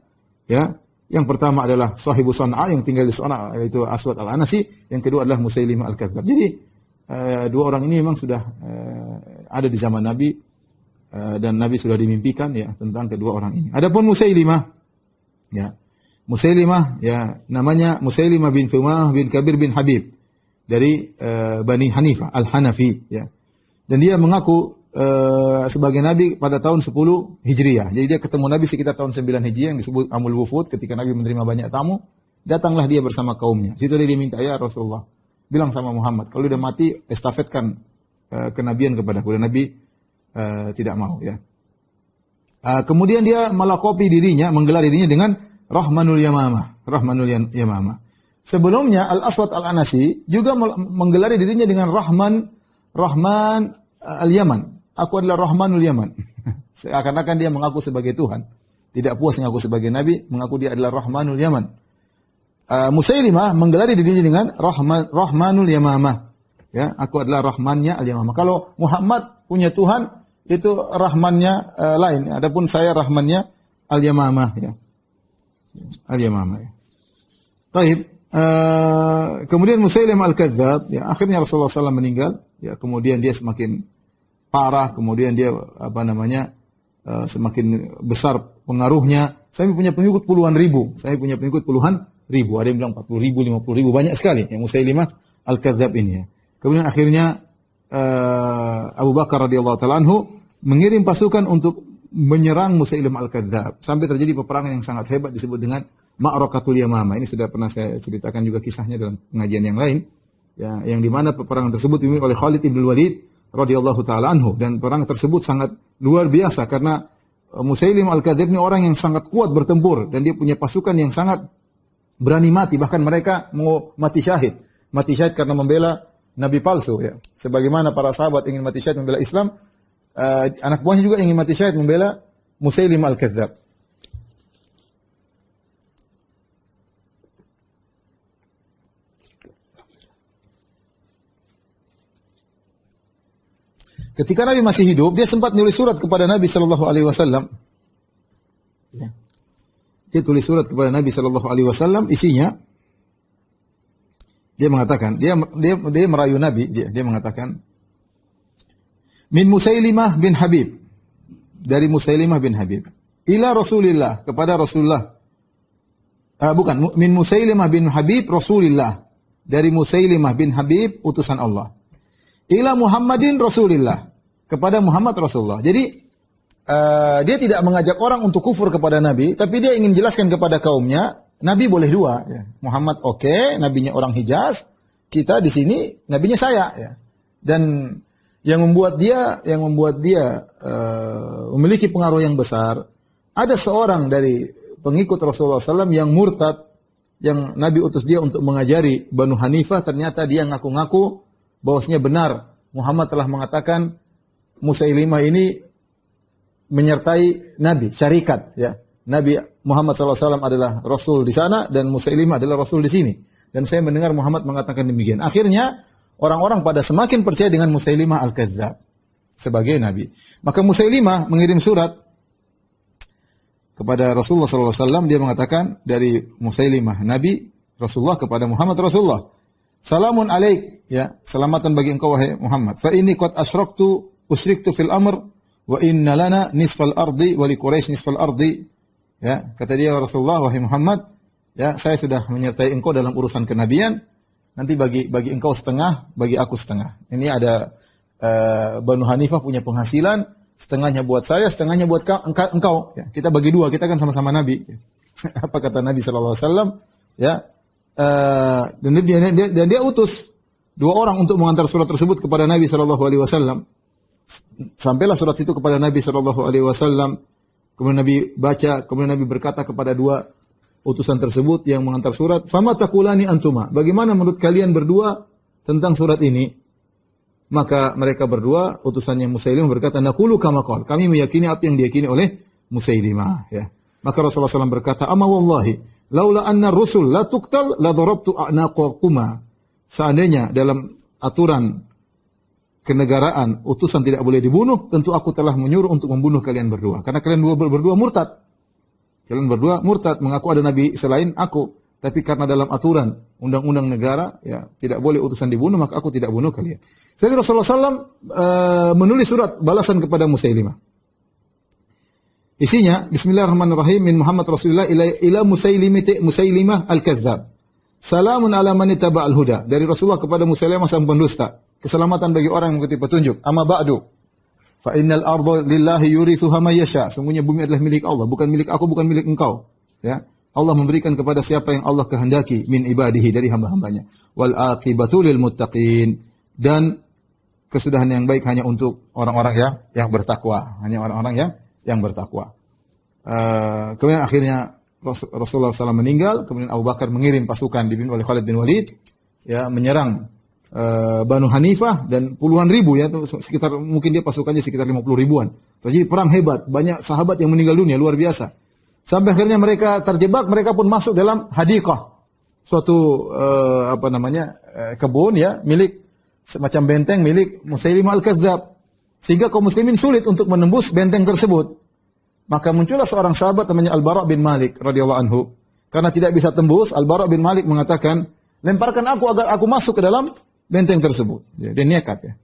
Ya. Yang pertama adalah sahibu San'a yang tinggal di San'a, yaitu Aswad al-Anasi. Yang kedua adalah Musailimah al-Kadzdzab. Jadi 2 orang ini memang sudah ada di zaman Nabi dan Nabi sudah dimimpikan ya tentang kedua orang ini. Adapun Musailimah, ya Musailimah ya namanya Musailimah bin Thumah bin Kabir bin Habib dari Bani Hanifah al-Hanafi ya. Dan dia mengaku sebagai Nabi pada tahun 10 Hijriah. Jadi dia ketemu Nabi sekitar tahun 9 Hijriah yang disebut Amul Wufud, ketika Nabi menerima banyak tamu, datanglah dia bersama kaumnya. Situ dia diminta, ya Rasulullah, bilang sama Muhammad, kalau udah mati estafetkan kenabian kepadaku. Dan Nabi tidak mau ya. Kemudian dia melakopi dirinya, menggelar dirinya dengan Rahmanul Yamamah, Rahmanul Yamamah. Sebelumnya Al-Aswad Al-Anasi juga menggelar dirinya dengan Rahman Al-Yaman. Aku adalah Rahmanul Yaman. Seakan-akan dia mengaku sebagai Tuhan. Tidak puas mengaku sebagai Nabi, mengaku dia adalah Rahmanul Yaman. Musailimah menggelari dirinya dengan Rahmanul Yamamah. Ya, aku adalah Rahmannya Al-Yamamah. Kalau Muhammad punya Tuhan, itu Rahmannya lain. Adapun saya Rahmannya Al-Yamamah. Ya. Al-Yamamah. Ya. Taib. Kemudian Musailimah Al-Kadzdzab, ya, akhirnya Rasulullah SAW meninggal. Ya, kemudian dia semakin parah, kemudian dia semakin besar pengaruhnya. Saya punya pengikut puluhan ribu. Ada yang bilang 40 ribu, 50 ribu, banyak sekali. Yang Musailimah Al-Kadzdzab ini. Ya. Kemudian akhirnya Abu Bakar radhiyallahu ta'ala anhu mengirim pasukan untuk menyerang Musailimah Al-Kadzdzab. Sampai terjadi peperangan yang sangat hebat disebut dengan Ma'rakatul Yamamah. Ini sudah pernah saya ceritakan juga kisahnya dalam pengajian yang lain. Ya, yang di mana peperangan tersebut dipimpin oleh Khalid ibn Walid radhiyallahu taala anhu, dan perang tersebut sangat luar biasa karena Musailimah Al-Kadzdzab ini orang yang sangat kuat bertempur dan dia punya pasukan yang sangat berani mati, bahkan mereka mau mati syahid karena membela nabi palsu ya. Sebagaimana para sahabat ingin mati syahid membela Islam, anak buahnya juga ingin mati syahid membela Musailimah Al-Kadzdzab. Ketika Nabi masih hidup, dia sempat nulis surat kepada Nabi sallallahu alaihi wasallam. Ya. Dia tulis surat kepada Nabi sallallahu alaihi wasallam, isinya dia mengatakan, dia merayu Nabi, dia mengatakan min Musailimah bin Habib, dari Musailimah bin Habib ila Rasulillah, kepada Rasulullah. Bukan, min Musailimah bin Habib Rasulillah, dari Musailimah bin Habib utusan Allah. Ila Muhammadin Rasulillah, kepada Muhammad Rasulullah. Jadi dia tidak mengajak orang untuk kufur kepada Nabi, tapi dia ingin jelaskan kepada kaumnya, Nabi boleh dua. Ya. Muhammad oke, nabinya orang Hijaz, kita di sini nabinya saya. Ya. Dan yang membuat dia memiliki pengaruh yang besar, ada seorang dari pengikut Rasulullah SAW yang murtad, yang Nabi utus dia untuk mengajari Banu Hanifah, ternyata dia ngaku-ngaku bahwasanya benar Muhammad telah mengatakan Musailimah ini menyertai Nabi, syarikat. Ya. Nabi Muhammad SAW adalah Rasul di sana dan Musailimah adalah Rasul di sini. Dan saya mendengar Muhammad mengatakan demikian. Akhirnya orang-orang pada semakin percaya dengan Musailimah Al-Kadzdzab sebagai Nabi. Maka Musailimah mengirim surat kepada Rasulullah SAW. Dia mengatakan dari Musailimah Nabi Rasulullah kepada Muhammad Rasulullah. Salamun alaik, ya, selamatan bagi engkau wahai Muhammad. Fa inni qad usyriktu fil amr wa inna lana nisfal ardi wa li Quraisy nisfal ardi. Ya, kata dia Rasulullah, wahai Muhammad, ya, saya sudah menyertai engkau dalam urusan kenabian. Nanti bagi engkau setengah, bagi aku setengah. Ini ada Banu Hanifah punya penghasilan, setengahnya buat saya, setengahnya buat engkau. Ya, kita bagi dua, kita kan sama-sama Nabi. Apa kata Nabi sallallahu alaihi wasallam? Ya, dan dia utus dua orang untuk mengantar surat tersebut kepada Nabi sallallahu alaihi wasallam. Sampailah surat itu kepada Nabi sallallahu alaihi wasallam. Kemudian Nabi baca, kemudian Nabi berkata kepada dua utusan tersebut yang mengantar surat, "Fama taqulani antuma?" Bagaimana menurut kalian berdua tentang surat ini? Maka mereka berdua, utusannya Musailimah berkata, "Naqulu kama qala." Kami meyakini apa yang diyakini oleh Musailimah, ya. Maka Rasulullah SAW berkata, "Amma wallahi, laula anna rusul la tuqtal la darabtu a'naqakuma." Seandainya dalam aturan kenegaraan utusan tidak boleh dibunuh, tentu aku telah menyuruh untuk membunuh kalian berdua. Karena kalian berdua murtad. Kalian berdua murtad, mengaku ada nabi selain aku. Tapi karena dalam aturan undang-undang negara, ya, tidak boleh utusan dibunuh, maka aku tidak bunuh kalian. Jadi Rasulullah SAW menulis surat balasan kepada Musailimah. Isinya, Bismillahirrahmanirrahim, min Muhammad Rasulullah ila Musailimah Al-Kadzdzab. Salamun ala man ittaba'al huda. Dari Rasulullah kepada Musailimah sang pendusta. Keselamatan bagi orang yang mengikuti petunjuk. Amma ba'du. Fa innal arda lillahi yurithuha may yasha. Sungguhnya bumi adalah milik Allah, bukan milik aku, bukan milik engkau. Ya. Allah memberikan kepada siapa yang Allah kehendaki min ibadihi, dari hamba-hambanya. Wal aqibatu lil muttaqin. Dan kesudahan yang baik hanya untuk orang-orang yang bertakwa, hanya orang-orang yang bertakwa. Kemudian akhirnya Rasulullah SAW meninggal, kemudian Abu Bakar mengirim pasukan dipimpin oleh Khalid bin Walid, ya, menyerang Banu Hanifah, dan puluhan ribu, ya, sekitar mungkin dia pasukannya sekitar 50 ribuan. Terjadi perang hebat, banyak sahabat yang meninggal dunia, luar biasa. Sampai akhirnya mereka terjebak, mereka pun masuk dalam hadiqah, suatu kebun, ya, milik semacam benteng milik Musailimah Al-Kadzdzab, sehingga kaum muslimin sulit untuk menembus benteng tersebut. Maka muncullah seorang sahabat namanya Al-Bara' bin Malik radhiyallahu anhu. Karena tidak bisa tembus, Al-Bara' bin Malik mengatakan, "Lemparkan aku agar aku masuk ke dalam benteng tersebut." Ya, dia nekat, ya.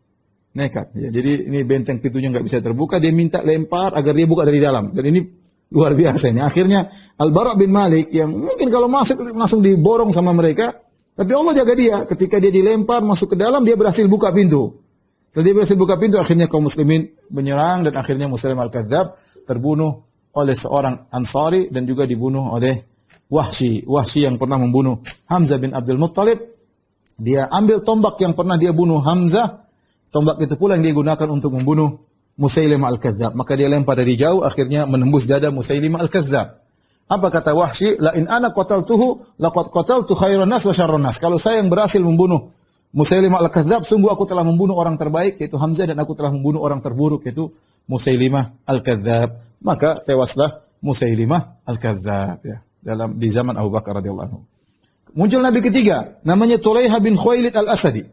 Nekat, ya. Jadi ini benteng pintunya enggak bisa terbuka, dia minta lempar agar dia buka dari dalam. Dan ini luar biasa ini. Akhirnya Al-Bara' bin Malik yang mungkin kalau masuk langsung diborong sama mereka, tapi Allah jaga dia. Ketika dia dilempar masuk ke dalam, dia berhasil buka pintu. Setelah dia berhasil buka pintu, akhirnya kaum muslimin menyerang, dan akhirnya Musailimah Al-Kadzdzab terbunuh oleh seorang Ansari dan juga dibunuh oleh Wahsy. Wahsy yang pernah membunuh Hamzah bin Abdul Muttalib. Dia ambil tombak yang pernah dia bunuh Hamzah, tombak itu pula yang dia gunakan untuk membunuh Musailimah Al-Kadzdzab. Maka dia lempar dari jauh, akhirnya menembus dada Musailimah Al-Kadzdzab. Apa kata Wahsy? La in ana qataltuhu laqad qataltu khairan nas wa syarran nas. Kalau saya yang berhasil membunuh Musailimah Al-Kadzdzab, sungguh aku telah membunuh orang terbaik yaitu Hamzah, dan aku telah membunuh orang terburuk yaitu Musailimah Al-Kadzdzab. Maka tewaslah Musailimah Al-Kadzdzab, ya, di zaman Abu Bakar radhiyallahu anhu. Muncul nabi ketiga, namanya Tulaiha bin Khuwailid Al-Asadi.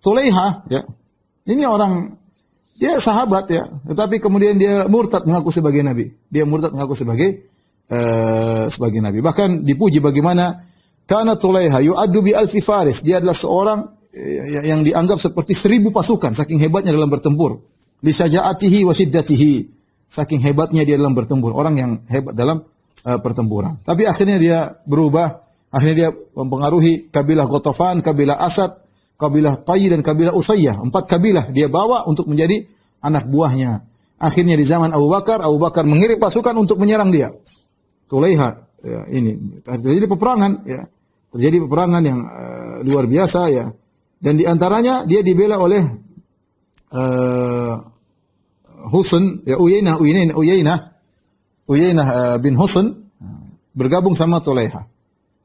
Tulaiha, ya, ini orang Dia sahabat ya, tetapi kemudian dia murtad mengaku sebagai nabi. Dia murtad mengaku sebagai nabi. Bahkan dipuji bagaimana kana Tulaiha yu'addu bi alfi faris. Dia adalah seorang yang dianggap seperti 1000 pasukan saking hebatnya dalam bertempur. Li syaja'atihi wa shiddatihi. Saking hebatnya dia dalam bertempur, orang yang hebat dalam pertempuran. Tapi akhirnya dia berubah, akhirnya dia mempengaruhi kabilah Ghatafan, kabilah Asad, kabilah Tayy dan kabilah Usayyah. 4 kabilah dia bawa untuk menjadi anak buahnya. Akhirnya di zaman Abu Bakar mengirim pasukan untuk menyerang dia. Tulaiha ya, ini terjadi peperangan ya. Terjadi peperangan yang luar biasa ya. Dan di antaranya dia dibela oleh Husain ya Uyainah bin Husain bergabung sama Tulaiha.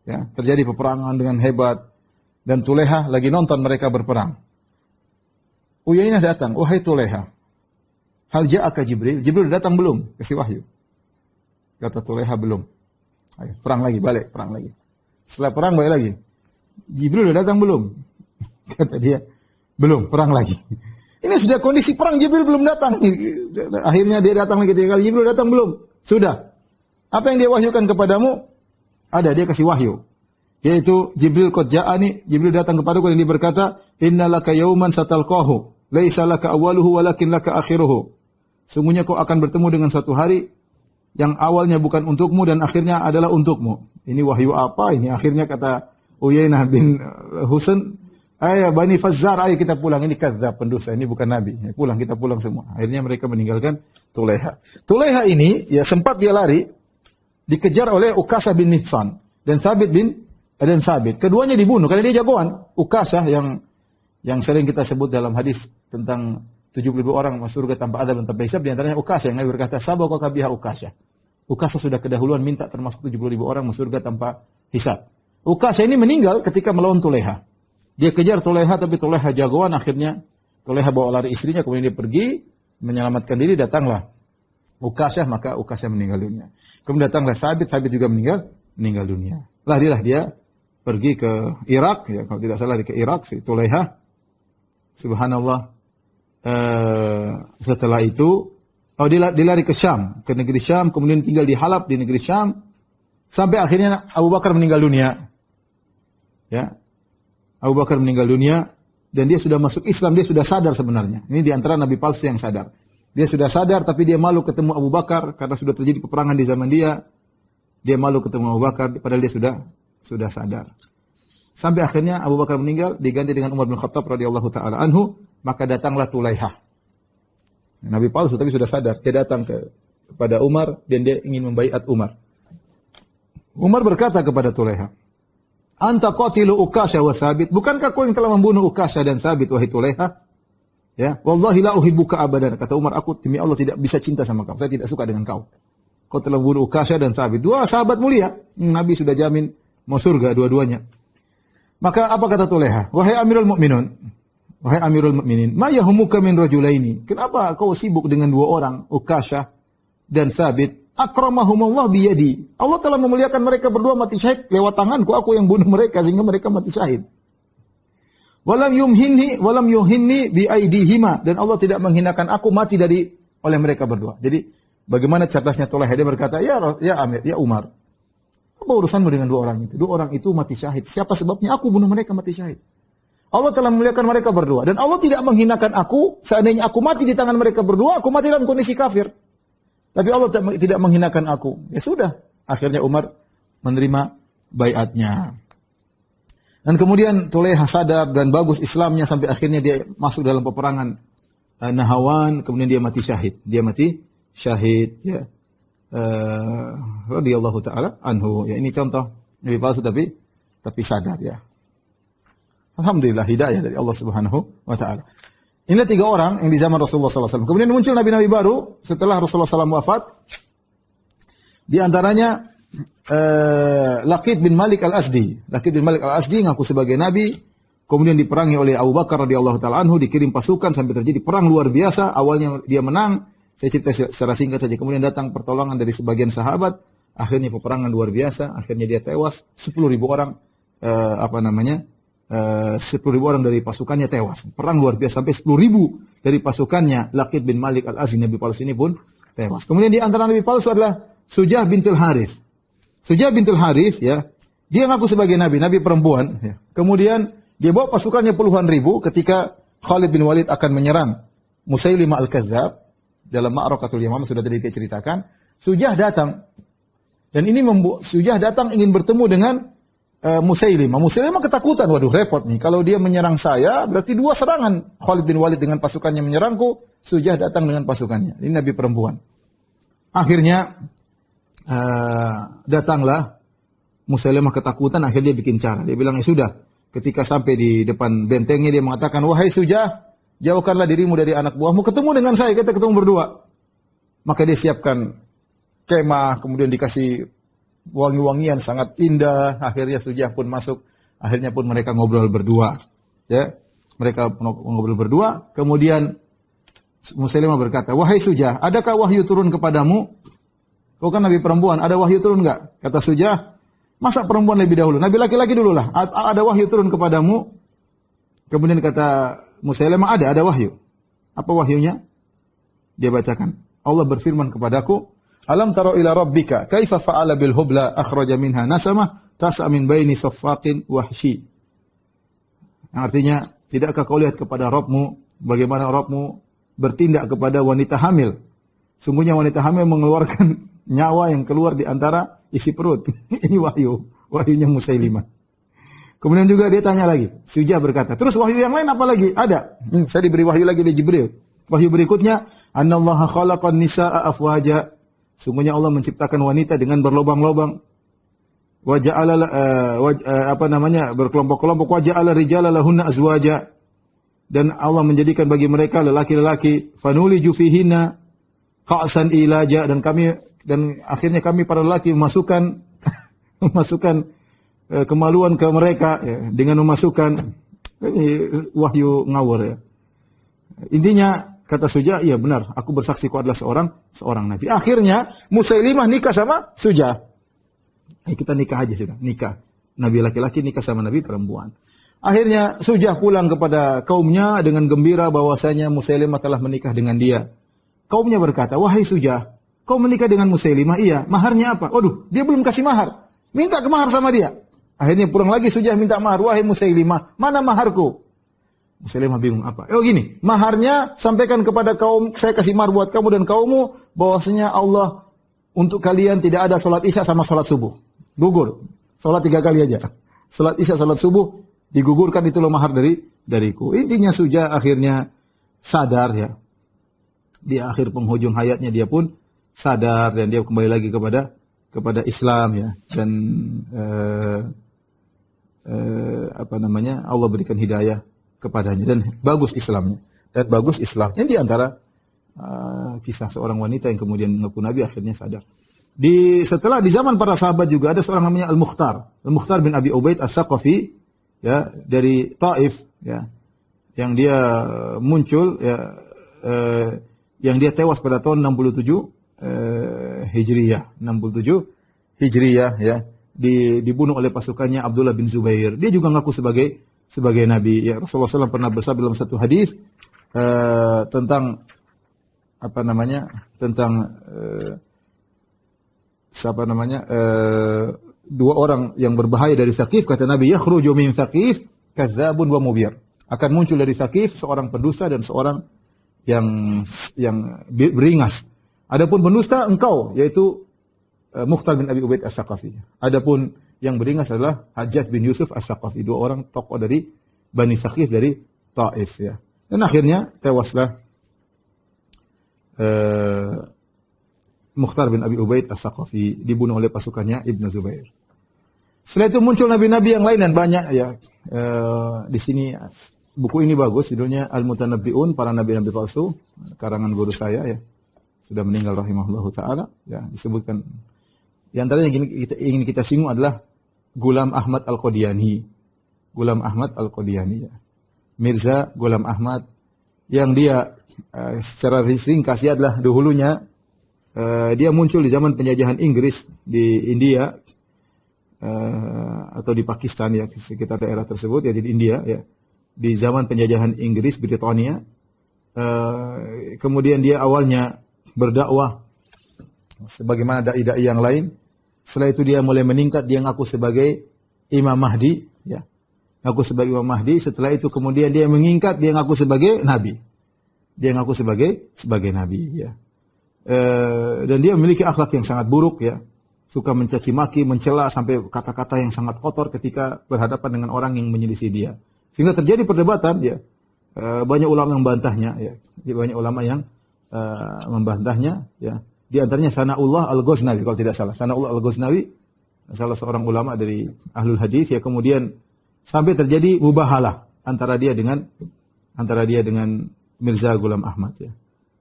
Ya, terjadi peperangan dengan hebat. Dan Tulaiha lagi nonton mereka berperang. Uyainah datang, wahai Tulaiha, hal ja'aka Jibril? Jibril datang belum? Kasih wahyu. Kata Tulaiha belum. Ayo, perang lagi, balik, perang lagi. Setelah perang balik lagi. Jibril udah datang belum? Kata dia, belum, perang lagi. Ini sudah kondisi perang, Jibril belum datang. Akhirnya dia datang lagi 3 kali, Jibril datang belum? Sudah. Apa yang dia wahyukan kepadamu? Ada, dia kasih wahyu. Yaitu Jibril qad ja'ani, Jibril datang kepadaku dan dia berkata, innalaka yauman satalqahu, laisa laka awwaluhu walakin laka akhiruhu. Sungguhnya kau akan bertemu dengan suatu hari yang awalnya bukan untukmu dan akhirnya adalah untukmu. Ini wahyu apa? Ini akhirnya kata Uyainah bin Husain, ayo Bani Fazzar, ayo kita pulang. Ini kadzdzab, pendusta, ini bukan nabi. Ya, pulang, kita pulang semua. Akhirnya mereka meninggalkan Tulaiha. Tulaiha ini ya sempat dia lari, dikejar oleh Ukasah bin Mihsan dan Thabit bin Sabit. Keduanya dibunuh karena dia jagoan. Ukasah yang sering kita sebut dalam hadis tentang 70.000 orang masuk surga tanpa azab dan tanpa hisab, di antaranya Ukasah yang Nabi berkata, "Sabaqaka biha Ukasah." Ukasah sudah kedahuluan minta termasuk 70.000 orang masuk surga tanpa hisab. Ukasah ini meninggal ketika melawan Tulaiha. Dia kejar Tulaiha tapi Tulaiha jagoan, akhirnya Tulaiha bawa lari istrinya, kemudian dia pergi menyelamatkan diri, datanglah Ukasah, maka Ukasah meninggal dunia. Kemudian datanglah Sabit juga meninggal dunia. Larilah dia pergi ke Irak, ya kalau tidak salah ke Irak, si Tulaiha. Subhanallah. Setelah itu, dia lari ke Syam, ke negeri Syam, kemudian tinggal di Halab di negeri Syam, sampai akhirnya Abu Bakar meninggal dunia. Ya, Abu Bakar meninggal dunia dan dia sudah masuk Islam, dia sudah sadar sebenarnya. Ini di antara nabi palsu yang sadar. Dia sudah sadar tapi dia malu ketemu Abu Bakar karena sudah terjadi peperangan di zaman dia. Dia malu ketemu Abu Bakar padahal dia sudah sadar. Sampai akhirnya Abu Bakar meninggal, diganti dengan Umar bin Khattab radhiyallahu taala anhu, maka datanglah Tulaiha. Nabi palsu tapi sudah sadar. Dia datang kepada Umar dan dia ingin membaiat Umar. Umar berkata kepada Tulaiha, "Anta qatilu Ukasha wa Thabit." Bukankah kau yang telah membunuh Ukasha dan Thabit, wahai Tulaiha? Ya, wallahi la uhibbuka abadan. Kata Umar, aku demi Allah tidak bisa cinta sama kau. Saya tidak suka dengan kau. Kau telah membunuh Ukasha dan Thabit, 2 sahabat mulia. Nabi sudah jamin mau surga dua-duanya. Maka apa kata Tulaiha? Wahai Amirul Mukminin, wahai Amirul Mukminin, ma yahumuka min rajulaini? Kenapa kau sibuk dengan 2 orang, Ukasha dan Thabit? Akramahumullah biyadi. Allah telah memuliakan mereka berdua mati syahid lewat tanganku, aku yang bunuh mereka sehingga mereka mati syahid. Walam yuhinni bi aidihima, dan Allah tidak menghinakan aku mati oleh mereka berdua. Jadi bagaimana cerdasnya Tulaiha, dia berkata, ya Amir, ya Umar, apa urusanmu dengan 2 orang itu? 2 orang itu mati syahid. Siapa sebabnya? Aku bunuh mereka mati syahid. Allah telah memuliakan mereka berdua. Dan Allah tidak menghinakan aku, seandainya aku mati di tangan mereka berdua, aku mati dalam kondisi kafir. Tapi Allah tidak menghinakan aku. Ya sudah. Akhirnya Umar menerima baiatnya. Dan kemudian Tulaiha sadar dan bagus Islamnya sampai akhirnya dia masuk dalam peperangan Nahawan, kemudian dia mati syahid. Dia mati syahid, ya. Radhiyallahu taala anhu. Ya, ini contoh nabi palsu tapi sadar, ya. Alhamdulillah hidayah dari Allah Subhanahu wa taala. Inilah 3 orang yang di zaman Rasulullah SAW. Kemudian muncul nabi-nabi baru setelah Rasulullah SAW wafat. Di antaranya Laqit bin Malik al-Asdi. Laqit bin Malik al-Asdi ngaku sebagai nabi, kemudian diperangi oleh Abu Bakar radhiyallahu taala anhu, dikirim pasukan sampai terjadi perang luar biasa. Awalnya dia menang, saya cerita secara singkat saja. Kemudian datang pertolongan dari sebagian sahabat, akhirnya peperangan luar biasa, akhirnya dia tewas, 10.000 orang 10.000 orang dari pasukannya tewas. Perang luar biasa sampai 10.000 dari pasukannya Laqit bin Malik al-Azdi, nabi palsu ini pun tewas. Kemudian di antara nabi palsu adalah Sujah bintul Harith. Sujah bintul Harith ya, dia ngaku sebagai nabi perempuan ya. Kemudian dia bawa pasukannya puluhan ribu ketika Khalid bin Walid akan menyerang Musailimah al-Kadzdzab dalam Ma'rakatul Yamamah, sudah tadi kita ceritakan. Sujah datang. Dan ini membuat Sujah datang ingin bertemu dengan Musailimah. Musailimah ketakutan, waduh repot nih. Kalau dia menyerang saya, berarti dua serangan. Khalid bin Walid dengan pasukannya menyerangku, Sujah datang dengan pasukannya. Ini nabi perempuan. Akhirnya datanglah Musailimah ketakutan, akhirnya dia bikin cara. Dia bilang, ya sudah, ketika sampai di depan bentengnya dia mengatakan, wahai Sujah, jauhkanlah dirimu dari anak buahmu, ketemu dengan saya, kita ketemu berdua. Maka dia siapkan kemah, kemudian dikasih wangi-wangian sangat indah. Akhirnya Sujah pun masuk. Akhirnya pun mereka ngobrol berdua. Ya, mereka ngobrol berdua. Kemudian Musailimah berkata, wahai Sujah, adakah wahyu turun kepadamu? Kau kan nabi perempuan, ada wahyu turun enggak? Kata Sujah, masa perempuan lebih dahulu? Nabi laki-laki dulu lah. Ada wahyu turun kepadamu? Kemudian kata Musailimah, ada wahyu. Apa wahyunya? Dia bacakan. Allah berfirman kepadaku, alam taro ila rabbika kaifa fa'ala bil hubla akhraja minha nasamah tas'a min baini saffaqin wahshi. Artinya, tidakkah kau lihat kepada Rabbmu bagaimana Rabbmu bertindak kepada wanita hamil? Sungguhnya wanita hamil mengeluarkan nyawa yang keluar di antara isi perut. Ini wahyunya Musailimah. Kemudian juga dia tanya lagi. Sujah berkata, terus wahyu yang lain apa lagi? Ada. Saya diberi wahyu lagi dari Jibril. Wahyu berikutnya, annallaha khalaqan nisaa afwaja. Sungguhnya Allah menciptakan wanita dengan berlobang-lobang. Wa ja'ala berkelompok-kelompok, wa ja'ala rijala lahunna azwaja. Dan Allah menjadikan bagi mereka lelaki-lelaki, fanuliju fihinna qa'san ilaja, dan akhirnya kami para lelaki memasukkan kemaluan ke mereka ya, dengan memasukkan ini wahyu ngawur ya. Intinya kata Sujah, iya benar, aku bersaksi kau adalah seorang nabi. Akhirnya Musailimah nikah sama Sujah. Kita nikah aja sudah, nikah. Nabi laki-laki nikah sama nabi perempuan. Akhirnya Sujah pulang kepada kaumnya dengan gembira bahwasanya Musailimah telah menikah dengan dia. Kaumnya berkata, wahai Sujah, kau menikah dengan Musailimah? Iya. Maharnya apa? Waduh, dia belum kasih mahar. Minta ke mahar sama dia. Akhirnya pulang lagi Sujah minta mahar. Wahai Musailimah, mana maharku? Musailimah bingung apa? Gini, maharnya sampaikan kepada kaum, saya kasih mahar buat kamu dan kaummu, bahwasanya Allah untuk kalian tidak ada salat isya sama salat subuh. Gugur. Salat 3 kali aja. Salat isya, salat subuh digugurkan, itu loh mahar dariku. Intinya Sujah akhirnya sadar ya. Di akhir penghujung hayatnya dia pun sadar dan dia kembali lagi kepada Islam ya. Dan Allah berikan hidayah kepadanya dan bagus Islamnya. Dan bagus Islamnya di antara kisah seorang wanita yang kemudian mengaku nabi akhirnya sadar. Setelah di zaman para sahabat juga ada seorang namanya Al-Mukhtar bin Abi Ubaid As-Saqafi ya, dari Taif ya, yang dia muncul ya, yang dia tewas pada tahun 67 Hijriyah, 67 Hijriyah ya, dibunuh oleh pasukannya Abdullah bin Zubair. Dia juga ngaku sebagai nabi. Ya, Rasulullah SAW pernah bersabda dalam satu hadis tentang dua orang yang berbahaya dari Tsaqif, kata Nabi, yakhruju min Tsaqif kadzdzabun wa mubir. Akan muncul dari Tsaqif seorang pendusta dan seorang yang beringas. Adapun pendusta engkau, yaitu Mukhtar bin Abi Ubaid As-Saqafi. Adapun yang beringas adalah Hajjaj bin Yusuf As-Saqafi, dua orang tokoh dari Bani Tsaqif dari Taif ya. Dan akhirnya tewaslah Mukhtar bin Abi Ubaid As-Saqafi, dibunuh oleh pasukannya Ibnu Zubair. Setelah itu muncul nabi-nabi yang lain dan banyak ya. Di sini buku ini bagus, judulnya Al-Mutanabbi'un, para nabi-nabi palsu, karangan guru saya ya. Sudah meninggal rahimahullahu taala ya, disebutkan. Di antaranya yang ingin kita singgung adalah Ghulam Ahmad Al-Qadiani. Ghulam Ahmad Al-Qadiani ya. Mirza Ghulam Ahmad, yang dia secara ringkas dia adalah dahulunya dia muncul di zaman penjajahan Inggris di India. atau di Pakistan ya, sekitar daerah tersebut ya, di India ya, di zaman penjajahan Inggris Britania. Kemudian dia awalnya berdakwah sebagaimana dai-dai yang lain. Setelah itu dia mulai meningkat, dia ngaku sebagai Imam Mahdi ya. Ngaku sebagai Imam Mahdi, setelah itu kemudian dia meningkat, dia ngaku sebagai nabi. Dia ngaku sebagai nabi ya. Dan dia memiliki akhlak yang sangat buruk ya. Suka mencaci maki, mencela sampai kata-kata yang sangat kotor ketika berhadapan dengan orang yang menyelisih dia. Sehingga terjadi perdebatan ya. Banyak ulama yang membantahnya ya. Banyak ulama yang membantahnya ya. Di antaranya Sanaullah Al-Ghaznawi kalau tidak salah. Sanaullah Al-Ghaznawi salah seorang ulama dari Ahlul Hadis ya, kemudian sampai terjadi mubahalah antara dia dengan Mirza Ghulam Ahmad ya.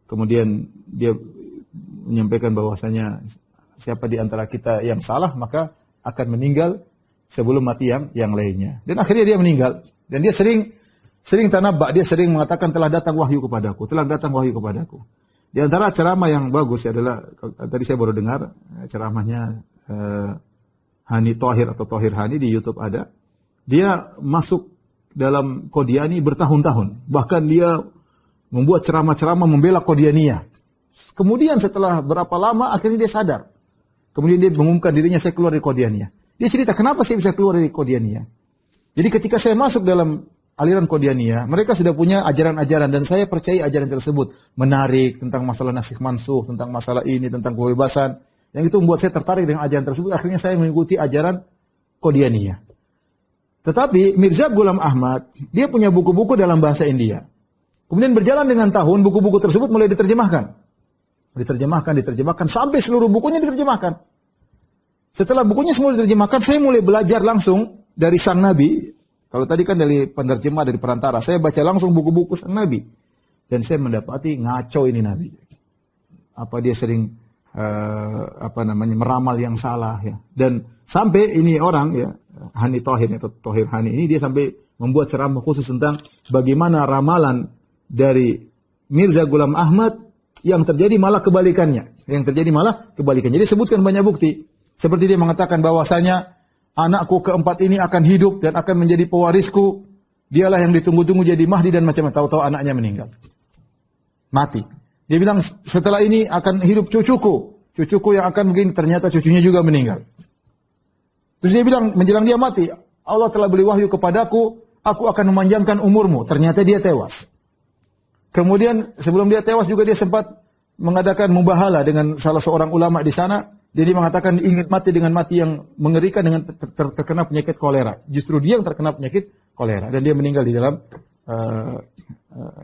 Kemudian dia menyampaikan bahwasanya siapa di antara kita yang salah maka akan meninggal sebelum mati yang lainnya. Dan akhirnya dia meninggal. Dan dia sering tanabba, dia sering mengatakan telah datang wahyu kepadaku. Di antara ceramah yang bagus adalah tadi saya baru dengar ceramahnya Hani Thohir atau Thohir Hani di YouTube ada. Dia masuk dalam Qadiani bertahun-tahun. Bahkan dia membuat ceramah-ceramah membela Qadianiyah. Kemudian setelah berapa lama akhirnya dia sadar. Kemudian dia mengumumkan dirinya, saya keluar dari Qadianiyah. Dia cerita, kenapa saya bisa keluar dari Qadianiyah? Jadi ketika saya masuk dalam aliran Qadianiyah, mereka sudah punya ajaran-ajaran dan saya percaya ajaran tersebut menarik tentang masalah nasikh mansukh, tentang masalah ini, tentang kebebasan. Yang itu membuat saya tertarik dengan ajaran tersebut. Akhirnya saya mengikuti ajaran Qadianiyah. Tetapi Mirza Ghulam Ahmad, dia punya buku-buku dalam bahasa India. Kemudian berjalan dengan tahun, buku-buku tersebut mulai diterjemahkan. Diterjemahkan, sampai seluruh bukunya diterjemahkan. Setelah bukunya semua diterjemahkan, saya mulai belajar langsung dari sang Nabi. Kalau tadi kan dari penerjemah, dari perantara, saya baca langsung buku-buku sang Nabi. Dan saya mendapati ngaco ini Nabi. Apa dia sering meramal yang salah ya. Dan sampai ini orang ya, Hani Thohir atau Thohir Hani ini dia sampai membuat ceramah khusus tentang bagaimana ramalan dari Mirza Ghulam Ahmad yang terjadi malah kebalikannya. Jadi sebutkan banyak bukti. Seperti dia mengatakan bahwasanya anakku keempat ini akan hidup dan akan menjadi pewarisku. Dialah yang ditunggu-tunggu jadi Mahdi dan macam-macam. Tahu-tahu anaknya meninggal. Mati. Dia bilang setelah ini akan hidup cucuku. Cucuku yang akan begini, ternyata cucunya juga meninggal. Terus dia bilang menjelang dia mati, Allah telah beri wahyu kepadaku, aku akan memanjangkan umurmu. Ternyata dia tewas. Kemudian sebelum dia tewas juga dia sempat mengadakan mubahala dengan salah seorang ulama di sana. Dia mengatakan ingin mati dengan mati yang mengerikan dengan terkena penyakit kolera. Justru dia yang terkena penyakit kolera dan dia meninggal di dalam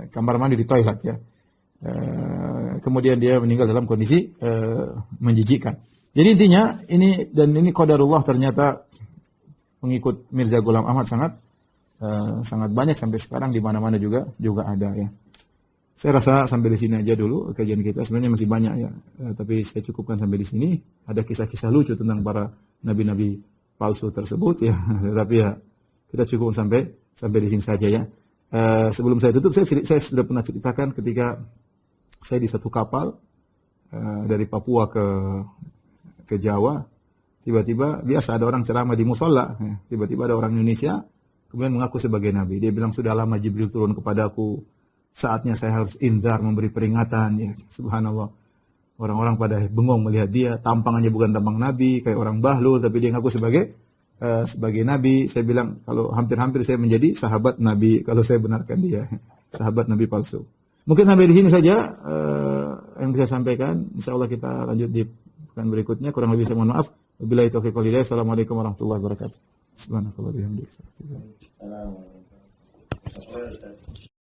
kamar mandi di toilet ya. Kemudian dia meninggal dalam kondisi menjijikkan. Jadi intinya ini qadarullah, ternyata pengikut Mirza Ghulam Ahmad sangat banyak sampai sekarang di mana-mana juga ada ya. Saya rasa sampai di sini aja dulu kajian kita. Sebenarnya masih banyak ya, tapi saya cukupkan sampai di sini. Ada kisah-kisah lucu tentang para nabi-nabi palsu tersebut ya. Tapi ya kita cukup sampai di sini saja ya. Sebelum saya tutup, saya sudah pernah ceritakan ketika saya di satu kapal dari Papua ke Jawa. Tiba-tiba biasa ada orang ceramah di musola. Ya. Tiba-tiba ada orang Indonesia kemudian mengaku sebagai nabi. Dia bilang sudah lama Jibril turun kepadaku. Saatnya saya harus inzar, memberi peringatan ya. Subhanallah. Orang-orang pada bengong melihat dia, tampangannya bukan tampang nabi, kayak orang bahlul, tapi dia ngaku sebagai nabi. Saya bilang kalau hampir-hampir saya menjadi sahabat nabi kalau saya benarkan dia, sahabat nabi palsu. Mungkin sampai di sini saja yang bisa saya sampaikan. Insyaallah kita lanjut di pekan berikutnya. Kurang lebih saya mohon maaf. Wabillahi taufiq wal hidayah. Assalamualaikum warahmatullahi wabarakatuh. Subhanallah.